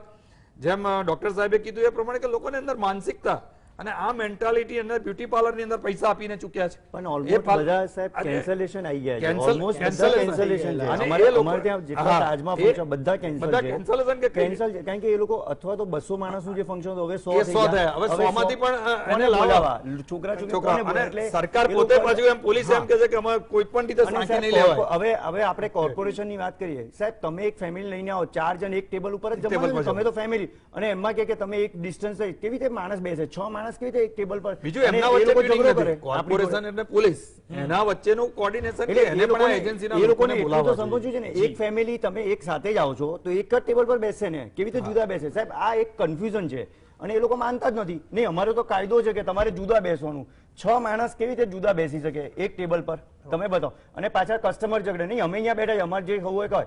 જેમ ડોક્ટર સાહેબે કીધું એ પ્રમાણે કે લોકોની અંદર માનસિકતા અને આ મેન્ટાલિટી અંદર બ્યુટી પાર્લર ની અંદર પૈસા આપીને ચૂક્યા છે. પણ ઓલમોસ્ટ બધા સાહેબ કેન્સલેશન આવી ગયા છે, ઓલમોસ્ટ બધા કેન્સલેશન છે. અમારે ત્યાં જેટલા તાજમાં ફંક્શન બધા કેન્સલ છે, કેન્સલેશન કે કેન્સલ છે, કારણ કે એ લોકો અથવા તો 200 માણસનું જે ફંક્શન હતું હવે 100 100 થયા. હવે 100 માંથી પણ એને લાવવા છોકરા છોકરા છોકરી કોને અને સરકાર પોતે પાછું એમ પોલીસ એમ કહે છે કે અમારે કોઈ પણ રીતે સાંખી નહીં લેવાય. હવે આપણે કોર્પોરેશન ની વાત કરીએ, સાહેબ તમે એક ફેમિલી લઈને આવો, 4 જણ એક ટેબલ ઉપર જ જમવાનું, તમે તો ફેમિલી, અને એમાં કે તમે એક ડિસ્ટન્સ કેવી રીતે માણસ બેસે, 6 માણસ કેવી રીતે એક ટેબલ પર. બીજું એમના વચ્ચે મીટિંગ નથી, કોર્પોરેશન અને પોલીસ એના વચ્ચેનું કોઓર્ડિનેશન કે એને પણ આ એજન્સીના લોકોને લોકોને એટલું તો બોલાવવા સમજવું છે ને, એક ફેમિલી તમે એક સાથે જ આવો છો તો એક જ ટેબલ પર બેસે ને, કેવી રીતે જુદા બેસે? સાહેબ આ એક કન્ફ્યુઝન છે અને એ લોકો માનતા જ નથી. નહીં, અમારો તો કાયદો છે કે તમારે જુદા બેસવાનું. 6 માણસ કેવી રીતે જુદા બેસી શકે એક ટેબલ પર? તમે બતાવો. અને પાછા કસ્ટમર ઝઘડે, નહીં અમે અહીંયા બેઠા, અમારે જે ખવું હોય કહે.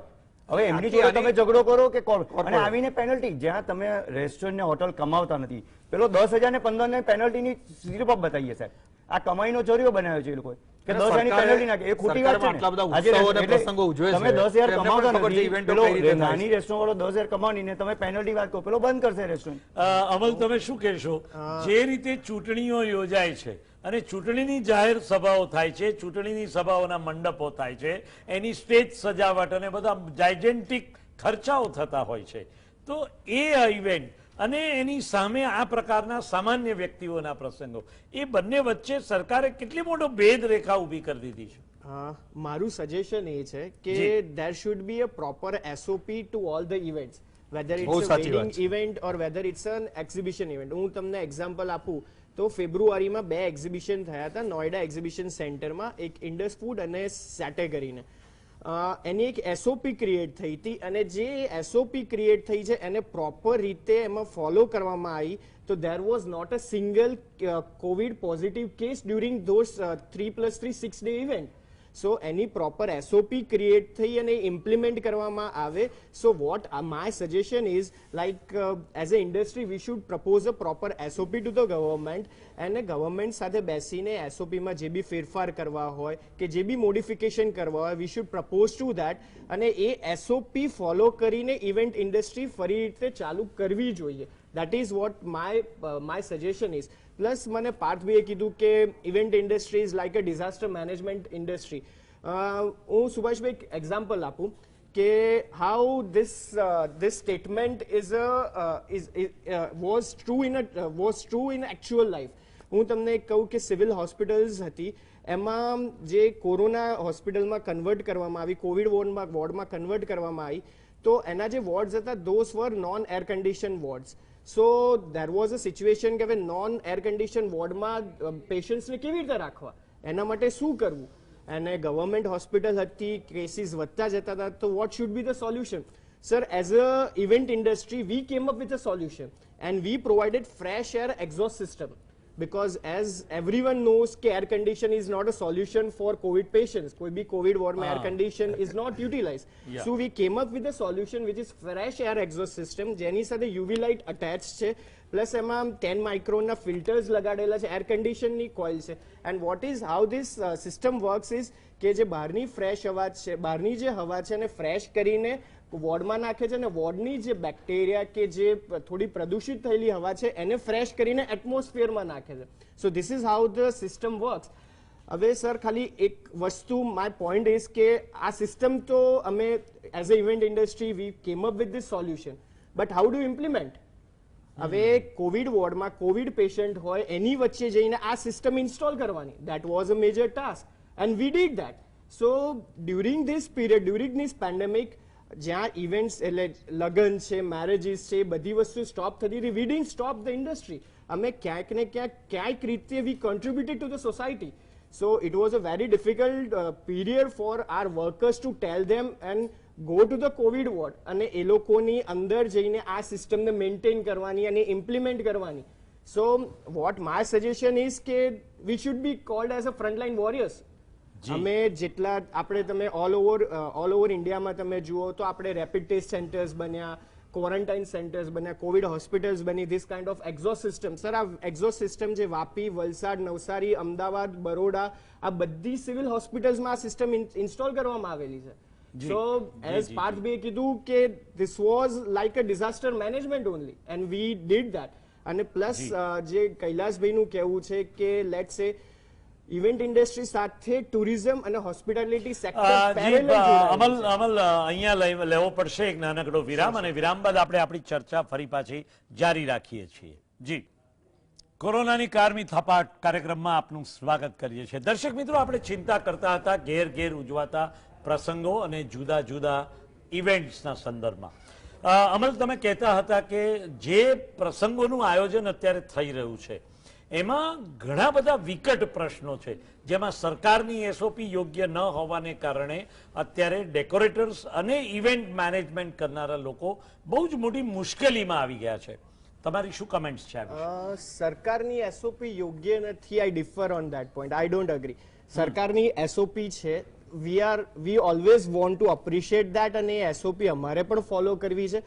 હવે એમની જોડે તમે ઝઘડો કરો કે કોણ, અને આવીને પેનલ્ટી, જ્યાં તમે રેસ્ટોરન્ટ ને હોટલ કમાવતા નથી, પેલો 10,000 ને 15,000 પેનલ્ટીની સ્લીપ બતાવીએ સાહેબ. આ કમાઈનો ચોરીઓ બનાવ્યો છે એ લોકોએ કે 10,000 ની પેનલ્ટી નાખે. એ ખોટી વાત છે ને. તમે 10,000 કમાવતા નથી, પેલો નાની રેસ્ટોરન્ટ વાળો 10,000 કમાવીને તમે પેનલ્ટી વાત કહો, પેલો બંધ કરશે રેસ્ટોરન્ટ. અમલ, તમે શું કહેશો? જે રીતે ચૂંટણીઓ યોજાય છે અને ચૂંટણીની જાહેર સભાઓ થાય છે, ચૂંટણીની સભાઓના મંડપો થાય છે, એની સ્ટેજ સજાવટ અને બધા જાયજેન્ટિક ખર્ચાઓ થતા હોય છે, તો એ ઇવેન્ટ અને એની સામે આ પ્રકારના સામાન્ય વ્યક્તિઓના પ્રસંગો, એ બંને વચ્ચે સરકારે કેટલી મોટો ભેદ રેખા ઊભી કરી દીધી છે. મારું સજેશન એ છે કે there should be a proper SOP to all the events, whether it's a wedding event or whether it's an exhibition event. હું તમને એક્ઝામ્પલ આપું તો ફેબ્રુઆરીમાં 2 એક્ઝિબિશન થયા હતા નોઈડા એક્ઝિબિશન સેન્ટરમાં, એક ઇન્ડસ ફૂડ અને સેટે કરીને. એની એક SOP ક્રિએટ થઈ હતી અને જે SOP ક્રિએટ થઈ છે એને પ્રોપર રીતે એમાં ફોલો કરવામાં આવી, તો there was not a single COVID positive case during those 3+3 6-day event. So any proper SOP create થઈ અને implement કરવામાં આવે. So what my suggestion is, like as a industry we should propose a proper SOP to the government, અને government સાથે બેસીને SOP માં જે બી ફેરફાર કરવા હોય કે જે બી મોડિફિકેશન કરવા હોય, we should propose to that, અને એ SOP ફોલો કરીને ઇવેન્ટ ઇન્ડસ્ટ્રી ફરી રીતે ચાલુ કરવી જોઈએ. That is what my suggestion is. Plus મને પાર્થભાઈએ કીધું કે event industry is like a disaster management industry. હું સુભાષભાઈ એક્ઝામ્પલ આપું કે how this statement was true in actual life. હું તમને કહું કે સિવિલ હોસ્પિટલ્સ હતી, એમાં જે કોરોના હોસ્પિટલમાં કન્વર્ટ કરવામાં આવી, કોવિડ વોર્ડમાં કન્વર્ટ કરવામાં આવી, તો એના જે વોર્ડ્સ હતા those were non air condition wards. So there was a situation કે હવે નોન એર કન્ડિશન વોર્ડમાં પેશન્ટ્સને કેવી રીતે રાખવા, એના માટે શું કરવું? અને ગવર્મેન્ટ હોસ્પિટલ હતી, કેસીસ વધતા જતા હતા, તો what should be the solution? Sir, as a event industry we came up with a solution and we provided fresh air exhaust system. Because as everyone knows કે air condition is not a solution for COVID patients. કોઈ બી COVID ward માં air condition is not utilized. Yeah. So we came up with a solution which is fresh air exhaust system, જેની સાથે UV light attached છે, plus એમાં 10 micron ના filters લગાડેલા છે, air કન્ડિશનની coil છે. And what is how this system works is કે જે બહારની ફ્રેશ હવા છે, બહારની જે હવા છે એને ફ્રેશ કરીને વોર્ડમાં નાખે છે, અને વોર્ડની જે બેક્ટેરિયા કે જે થોડી પ્રદૂષિત થયેલી હવા છે એને ફ્રેશ કરીને એટમોસ્ફિયરમાં નાખે છે. So this is how the system works. હવે સર ખાલી એક વસ્તુ, માય પોઈન્ટ ઇઝ કે આ સિસ્ટમ તો અમે as a event industry we came up with this solution, but how do implement? હવે કોવિડ વોર્ડમાં કોવિડ પેશન્ટ હોય એની વચ્ચે જઈને આ સિસ્ટમ ઇન્સ્ટોલ કરવાની, that was a major task and we did that. So during this period, during this pandemic, જ્યાં events એટલે લગ્ન છે, મેરેજીસ છે, એ બધી વસ્તુ સ્ટોપ થતી હતી. We didn't stop the industry. અમે ક્યાંક ને ક્યાંક રીતે we contributed to the society. So it was a very difficult period for our workers to tell them and go to the COVID ward અને એ લોકોની અંદર જઈને આ સિસ્ટમને મેન્ટેન કરવાની અને ઇમ્પ્લિમેન્ટ કરવાની. So what my suggestion is કે we should be called as a frontline warriors. અમે જેટલા આપણે તમે ઓલ ઓવર ઇન્ડિયામાં તમે જુઓ તો આપણે રેપિડ ટેસ્ટ સેન્ટર્સ બન્યા, ક્વોરન્ટાઇન સેન્ટર્સ બન્યા, કોવિડ હોસ્પિટલ્સ બની, this kind of exhaust system. Sir આ એક્ઝોસ્ટ સિસ્ટમ જે વાપી, વલસાડ, નવસારી, અમદાવાદ, બરોડા આ બધી સિવિલ હોસ્પિટલ્સમાં આ સિસ્ટમ ઇન્સ્ટોલ કરવામાં આવેલી છે. સો એઝ પાર્થભાઈએ કીધું કે this was like a disaster management only and we did that. અને પ્લસ જે કૈલાસભાઈનું કહેવું છે કે લેટ્સ સે ઇવેન્ટ ઇન્ડસ્ટ્રી સાથે ટુરિઝમ અને હોસ્પિટાલિટી સેક્ટર અમલ અહીંયા લેવો પડશે એક નાનકડો વિરામ, અને વિરામ બાદ આપણે આપણી ચર્ચા ફરી પાછી જારી રાખીએ છીએ. જી, કોરોનાની કારમી થપાટ કાર્યક્રમમાં આપનું સ્વાગત કરીએ છીએ. દર્શક મિત્રો, આપણે ચિંતા કરતા હતા ઘેર ઘેર ઉજવાતા પ્રસંગો અને જુદા જુદા ઇવેન્ટ્સના સંદર્ભમાં. અમલ, તમે કહેતા હતા કે જે પ્રસંગોનું આયોજન અત્યારે થઈ રહ્યું છે એમાં ઘણા બધા વિકટ પ્રશ્નો છે, જેમાં સરકારની એસઓપી યોગ્ય ન હોવાને કારણે અત્યારે ડેકોરેટર્સ અને ઇવેન્ટ મેનેજમેન્ટ કરનારા લોકો બહુ જ મોટી મુશ્કેલીમાં આવી ગયા છે. તમારી શું કમેન્ટ્સ છે? સરકારની એસઓપી યોગ્ય નથી. I differ on that point. I don't agree. સરકારની એસઓપી છે, we always want to appreciate that અને એસઓપી અમારે પણ ફોલો કરવી છે.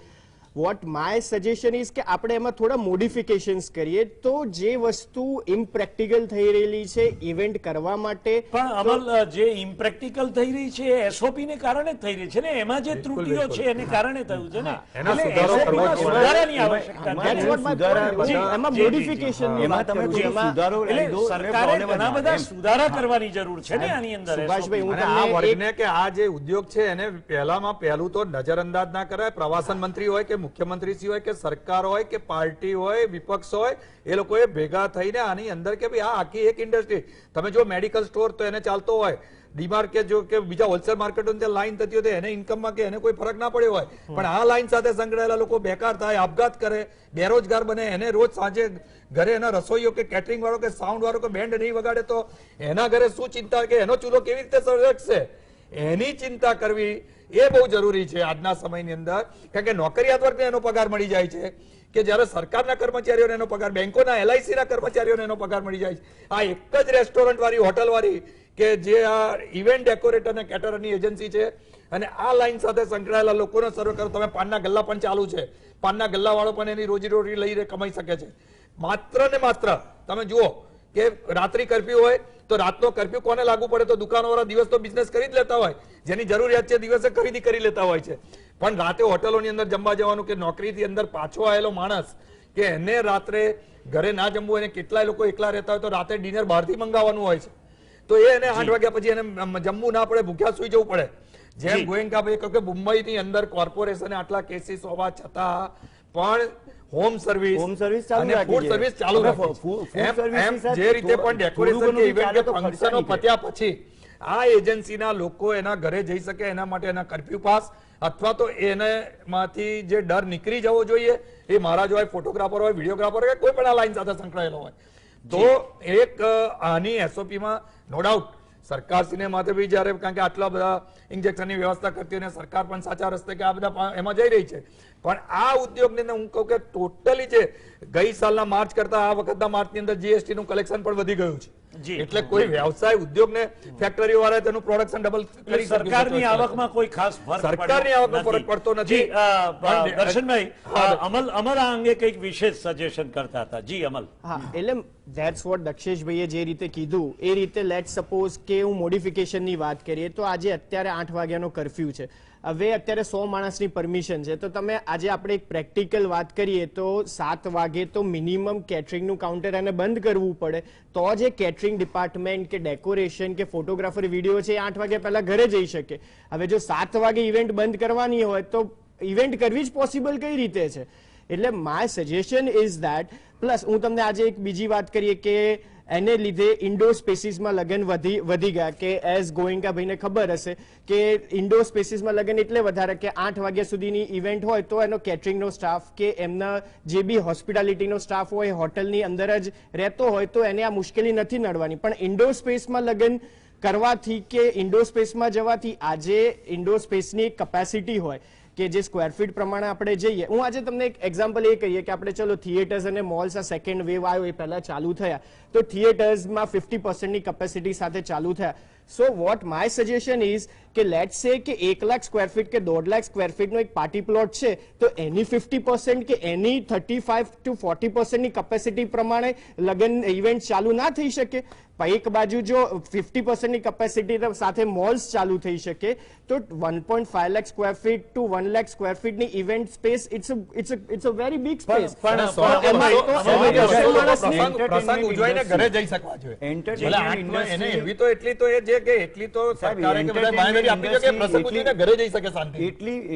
વોટ માય સજેશન ઇઝ કે આપણે એમાં થોડા મોડિફિકેશન્સ કરીએ તો જે વસ્તુ ઇમ્પ્રેક્ટિકલ થઈ રહેલી છે ઇવેન્ટ કરવા માટે. પણ અમલ, જે ઇમ્પ્રેક્ટિકલ થઈ રહી છે એ એસઓપી ને કારણે થઈ રહી છે ને, એમાં જે ત્રુટીઓ છે એને કારણે થયું છે ને, સુધારાની આવશ્યકતા. એમાં મોડિફિકેશનની વાત કરું છું. એટલે સરકારે ઘણા બધા સુધારા કરવાની જરૂર છે ને આની અંદર. સુભાષભાઈ, હું આ તમને વર્ગને કે આ જે ઉદ્યોગ છે એને પહેલું તો નજરઅંદાજ ના કરાય. પ્રવાસન મંત્રી હોય કે મુખ્યમંત્રી હોય કે સરકાર હોય કે પાર્ટી હોય, વિપક્ષ હોય, એ લોકોએ ભેગા થઈને આની અંદર કે ભાઈ આ આખી એક ઇન્ડસ્ટ્રી, તમે જો મેડિકલ સ્ટોર તો એને ચાલતો હોય, ડીમાર્કેટ જો કે બીજા હોલસેલ માર્કેટોની લાઈન થતી હોય એને ઇન્કમમાં કે એને કોઈ ફરક ના પડ્યો હોય, પણ આ લાઈન સાથે સંકળાયેલા લોકો બેકાર થાય, આપઘાત કરે, બેરોજગાર બને, એને રોજ સાંજે ઘરે એના રસોઈયો કે કેટરિંગ વાળો કે સાઉન્ડ વાળો કે બેન્ડ નહીં વગાડે તો એના ઘરે શું ચિંતા કે એનો ચૂલો કેવી રીતે સળગશે, એની ચિંતા કરવી એ બહુ જરૂરી છે આજના સમયની અંદર. કારણ કે નોકરિયાત વર્ગને એનો પગાર મળી જાય છે કે જ્યારે સરકારના કર્મચારીઓને એનો પગાર, બેંકોના એલઆઈસીના કર્મચારીઓને એનો પગાર મળી જાય છે. આ એક જ રેસ્ટોરન્ટ વાળી, હોટલ વાળી કે જે આ ઇવેન્ટ ડેકોરેટર અને કેટરરની એજન્સી છે અને આ લાઈન સાથે સંકળાયેલા લોકોને સર્વે કરો. તમે પાનના ગલ્લા પણ ચાલુ છે, પાનના ગલ્લા વાળો પણ એની રોજીરોટી લઈને કમાઈ શકે છે. માત્ર ને માત્ર તમે જુઓ કે રાત્રિ કર્ફ્યુ હોય તો રાતનો કર્ફ્યુ કોને લાગુ પડે? તો દુકાનવાળા દિવસ તો બિઝનેસ કરી જ લેતા હોય, જેની જરૂરિયાત છે દિવસે ખરીદી કરી લેતા હોય છે. પણ રાતે હોટલોની અંદર જમવા જવાનું કે નોકરીથી અંદર પાછો આવેલો માણસ કે એને રાત્રે ઘરે ના જમવું, એને કેટલાય લોકો એકલા રહેતા હોય તો રાતે ડિનર બહારથી મંગાવવાનું હોય છે, તો એને 8 વાગ્યા પછી એને જમવું ના પડે, ભૂખ્યા સુઈ જવું પડે. જેમ ગોયંકાભાઈ કહ્યું કે મુંબઈની અંદર કોર્પોરેશને આટલા કેસીસ હોવા છતાં પણ હોમ સર્વિસ અને ફૂડ સર્વિસ ચાલુ રાખી. જે રીતે પણ ડેકોરેશન કે ઇવેન્ટ કે ફંક્શનો પત્યા પછી આ એજન્સીના લોકો એના ઘરે જઈ શકે એના માટે એના કર્ફ્યુ પાસ અથવા તો એનામાંથી જે ડર નીકળી જવો જોઈએ, એ મહારાજ હોય, ફોટોગ્રાફર હોય, વિડીયોગ્રાફર હોય, કોઈ પણ આ લાઈન સાથે સંકળાયેલો હોય, તો એક આની એસઓપીમાં નો ડાઉટ સરકારશ્રીને માથે બી જ્યારે, કારણ કે આટલા બધા ઇન્જેક્શનની વ્યવસ્થા કરતી અને સરકાર પણ સાચા રસ્તે કે આ બધા એમાં જઈ રહી છે, પણ આ ઉદ્યોગની અંદર હું કહું કે ટોટલી છે ગઈ સાલના માર્ચ કરતા આ વખતના માર્ચની અંદર જીએસટી નું કલેક્શન પણ વધી ગયું છે. એટલે કોઈ વ્યવસાય ઉદ્યોગને ફેક્ટરી વાળા તેનું પ્રોડક્શન ડબલ કરી, સરકારની આવકમાં કોઈ ખાસ સરકારની આવકમાં ફરક પડતો નથી. દર્શનભાઈ, અમલ આ અંગે કંઈક વિશેષ સજેશન કરતા હતા. જી અમલ. હા, એટલે ધેટ્સ વોટ દક્ષેશભાઈએ જે રીતે કીધું એ રીતે લેટ સપોઝ કે હું મોડિફિકેશનની વાત કરીએ તો આજે અત્યારે 8 વાગ્યાનો કર્ફ્યુ છે, હવે અત્યારે 100 માણસની પરમિશન છે, તો તમે આજે આપણે એક પ્રેક્ટિકલ વાત કરીએ તો 7 વાગે તો મિનિમમ કેટરિંગનું કાઉન્ટર એને બંધ કરવું પડે, તો જે કેટરિંગ ડિપાર્ટમેન્ટ કે ડેકોરેશન કે ફોટોગ્રાફર વિડીયો છે એ 8 વાગ્યા પહેલા ઘરે જઈ શકે. હવે જો 7 વાગે ઇવેન્ટ બંધ કરવાની હોય તો ઇવેન્ટ કરવી જ પોસિબલ કઈ રીતે છે? એટલે my suggestion is that. Plus હું તમને આજે એક બીજી વાત કરીએ કે એને લીધે ઇન્ડોર સ્પેસીસમાં લગ્ન વધી ગયા કે એઝ ગોયંકાભાઈને ખબર હશે કે ઇન્ડોર સ્પેસીસમાં લગ્ન એટલે વધારે કે 8 વાગ્યા સુધીની ઇવેન્ટ હોય તો એનો કેટરિંગનો સ્ટાફ કે એમના જે બી હોસ્પિટાલિટીનો સ્ટાફ હોય હોટલની અંદર જ રહેતો હોય તો એને આ મુશ્કેલી નથી નડવાની. પણ ઇન્ડોર સ્પેસમાં લગ્ન કરવાથી કે ઇન્ડોર સ્પેસમાં જવાથી આજે ઇન્ડોર સ્પેસની કેપેસિટી હોય કે જે સ્ક્વેર ફીટ પ્રમાણે આપણે જઈએ. હું આજે તમને એક એક્ઝામ્પલ એ કહીએ કે આપણે ચલો થિયેટર્સ અને મોલ્સ આ સેકન્ડ વેવ આવ્યો એ પહેલા ચાલુ થયા તો થિયેટર્સમાં 50%ની કેપેસિટી સાથે ચાલુ થયા. So what my suggestion is કે લેટ સે કે 1 લાખ સ્ક્વેર ફીટ કે 1.5 લાખ સ્ક્વેર ફીટનો એક પાર્ટી પ્લોટ છે તો એની 50% કે એની 35 to 40%ની કેપેસિટી પ્રમાણે લગ્ન ઇવેન્ટ ચાલુ ના થઈ શકે. એક બાજુ જો 50%ની કેપેસિટી સાથે મોલ્સ ચાલુ થઈ શકે તો 1.5 lakh square feet to 1 lakh square ફીટની event space it's a very big space. પ્રસંગ ઉજવાઈને ઘરે જઈ શકવા જોઈએ. એને એવી તો એટલી તો એ છે કે એટલી તો સરકારે કે બધા બાંહેધરી આપી છે કે પ્રસંગ ઉજવીને ઘરે જઈ શકે શાંતિ.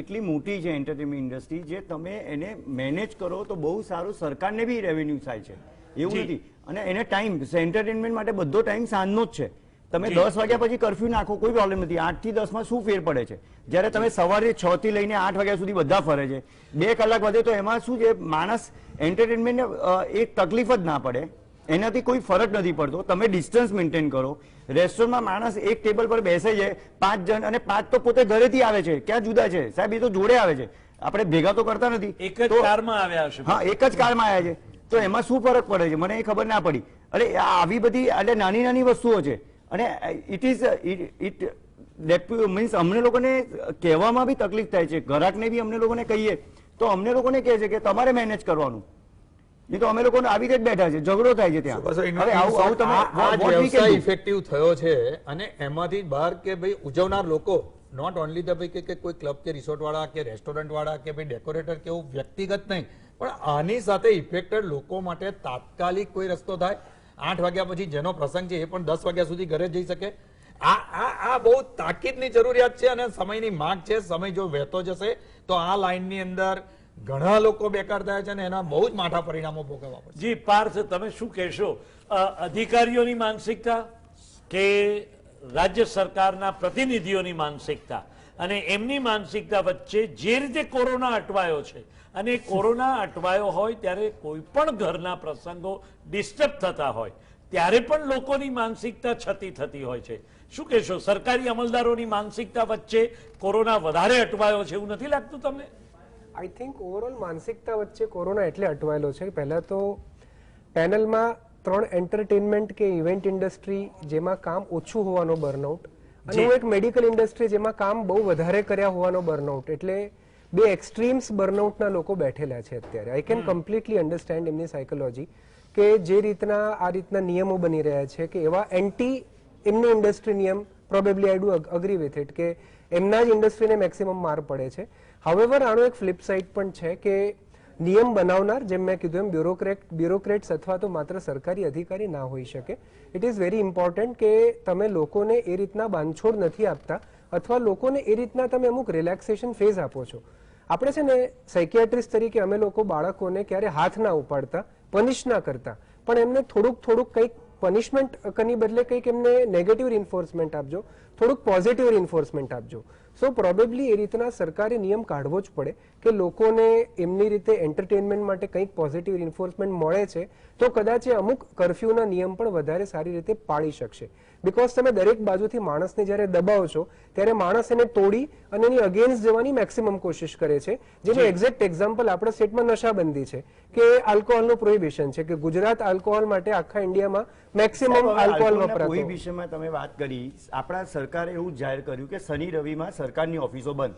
એટલી મોટી છે એન્ટરટેનમેન્ટ ઇન્ડસ્ટ્રી જે તમે એને મેનેજ કરો તો બહુ સારું સરકારને બી રેવન્યુ થાય છે એવું નથી. અને એને ટાઈમ એન્ટરટેનમેન્ટ માટે બધો ટાઈમ સાંજનો જ છે. તમે 10 વાગ્યા પછી કર્ફ્યુ નાખો કોઈ પ્રોબ્લેમ નથી. 8 થી 10 માં શું ફેર પડે છે? જ્યારે તમે સવારે 6 થી લઈને 8 વાગ્યા સુધી બધા ફરે છે 2 કલાક વધે તો એમાં શું છે માણસ એન્ટરટેનમેન્ટને એક તકલીફ જ ના પડે એનાથી કોઈ ફરક નથી પડતો. તમે ડિસ્ટન્સ મેન્ટેન કરો. રેસ્ટોરન્ટમાં માણસ એક ટેબલ પર બેસે છે 5 જણ અને 5 તો પોતે ઘરેથી આવે છે. ક્યાં જુદા છે સાહેબ? એ તો જોડે આવે છે. આપણે ભેગા તો કરતા નથી. એક જ કારમાં આવ્યા હશે. હા એક જ કારમાં આવ્યા છે તો એમાં શું ફરક પડે છે મને એ ખબર ના પડી. અરે આવી બધી એટલે નાની નાની વસ્તુઓ છે અને ઇટ મીન્સ અમને લોકોને કહેવામાં બી તકલીફ થાય છે. ગ્રાહકને બી અમને લોકોને કહીએ તો અમને લોકોને કહે છે કે તમારે મેનેજ કરવાનું. નહીં તો અમે લોકો આવી રીતે બેઠા છે ઝઘડો થાય છે ત્યાં. વ્યવસાય ઇફેક્ટિવ થયો છે અને એમાંથી બહાર કે ભાઈ ઉજવનાર લોકો નોટ ઓનલી ધ ભાઈ કે કોઈ ક્લબ કે રિસોર્ટ વાળા કે રેસ્ટોરન્ટ વાળા કે ભાઈ ડેકોરેટર કે એવું વ્યક્તિગત નહીં પણ આની સાથે ઇફેક્ટેડ લોકો માટે તાત્કાલિક કોઈ રસ્તો થાય. 8 વાગ્યા પછી જેનો પ્રસંગ છે એ પણ 10 વાગ્યા સુધી ઘરે જઈ શકે. આ બહુ તાકીદની જરૂરિયાત છે અને સમયની માંગ છે. સમય જો વહેતો જશે તો આ લાઈનની અંદર ઘણા લોકો બેકાર થાય છે અને એના બહુ જ માઠા પરિણામો ભોગવવા પડશે. જી પાર્થ, તમે શું કહેશો? અધિકારીઓની માનસિકતા કે રાજ્ય સરકારના પ્રતિનિધિઓની માનસિકતા અને એમની માનસિકતા વચ્ચે જે રીતે કોરોના અટવાયો છે અને કોરોના અટવાયો હોય ત્યારે કોઈ પણ ઘરના પ્રસંગો ડિસ્ટર્બ થતા હોય ત્યારે પણ લોકોની માનસિકતા છતી થતી હોય છે. શું કહેશો? સરકારી અમલદારોની માનસિકતા વચ્ચે કોરોના વધારે અટવાયો છે એવું નથી લાગતું તમને? આઈ થિંક ઓવરઓલ માનસિકતા વચ્ચે કોરોના એટલે અટવાયેલો છે. પહેલા તો પેનલમાં 3 એન્ટરટેનમેન્ટ કે ઇવેન્ટ ઇન્ડસ્ટ્રી જેમાં કામ ઓછું હોવાનો બર્નઆઉટ અને એક મેડિકલ ઇન્ડસ્ટ્રી જેમાં કામ બહુ વધારે કર્યા હોવાનો બર્નઆઉટ. એટલે બે એક્સ્ટ્રીમ્સ બર્નઆઉટના લોકો બેઠેલા છે અત્યારે. આઈ કેન કમ્પ્લીટલી અન્ડરસ્ટેન્ડ એમની સાયકોલોજી કે જે રીતના આ રીતના નિયમો બની રહ્યા છે કે એવા એન્ટી એમની ઇન્ડસ્ટ્રી નિયમ probably I do agree with it કે એમના જ ઇન્ડસ્ટ્રીને મેક્સિમમ માર પડે છે. હાવેવર આનો એક ફ્લિપ સાઇડ પણ છે કે નિયમ બનાવનાર જેમ મેં કીધું એમ બ્યુરોક્રેટ્સ અથવા તો માત્ર સરકારી અધિકારી ના હોઈ શકે. ઇટ ઇઝ વેરી ઇમ્પોર્ટન્ટ કે તમે લોકોને એ રીતના બાંધછોડ નથી આપતા અથવા લોકોને એ રીતના તમે અમુક રિલેક્સેશન ફેઝ આપો છો. આપણે છે ને સાયકિયાટ્રિસ્ટ તરીકે અમે લોકો બાળકોને ક્યારે હાથ ના ઉપાડતા, પનિશ ના કરતા, પણ એમને થોડુંક કંઈક પનિશમેન્ટ કની બદલે કંઈક એમને નેગેટિવ રિન્ફોર્સમેન્ટ આપજો, થોડુંક પોઝિટિવ રિન્ફોર્સમેન્ટ આપજો. સો પ્રોબેબલી એ રીતના સરકારે નિયમ કાઢવો જ પડે કે લોકોને એમની રીતે એન્ટરટેનમેન્ટ માટે કંઈક પોઝિટિવ રિન્ફોર્સમેન્ટ મળે છે તો કદાચ એ અમુક કર્ફ્યુના નિયમ પણ વધારે સારી રીતે પાળી શકશે. બીકોઝ તમે દરેક બાજુથી માણસને જ્યારે દબાવો છો ત્યારે માણસ એને તોડી અને એની અગેન્સ્ટ જવાની મેક્સિમમ કોશિશ કરે છે. જેનું એક્ઝેક્ટ એક્ઝામ્પલ આપણા સ્ટેટમાં નશાબંધી છે કે આલ્કોહોલનું પ્રોહિબિશન છે કે ગુજરાત આલ્કોહોલ માટે આખા ઇન્ડિયામાં મેક્સિમમ આલ્કોહોલ વપરાતો. પ્રોહિબિશનમાં તમે વાત કરી, આપણા સરકારે એવું જાહેર કર્યું કે શનિ રવિમાં સરકારની ઓફિસો બંધ,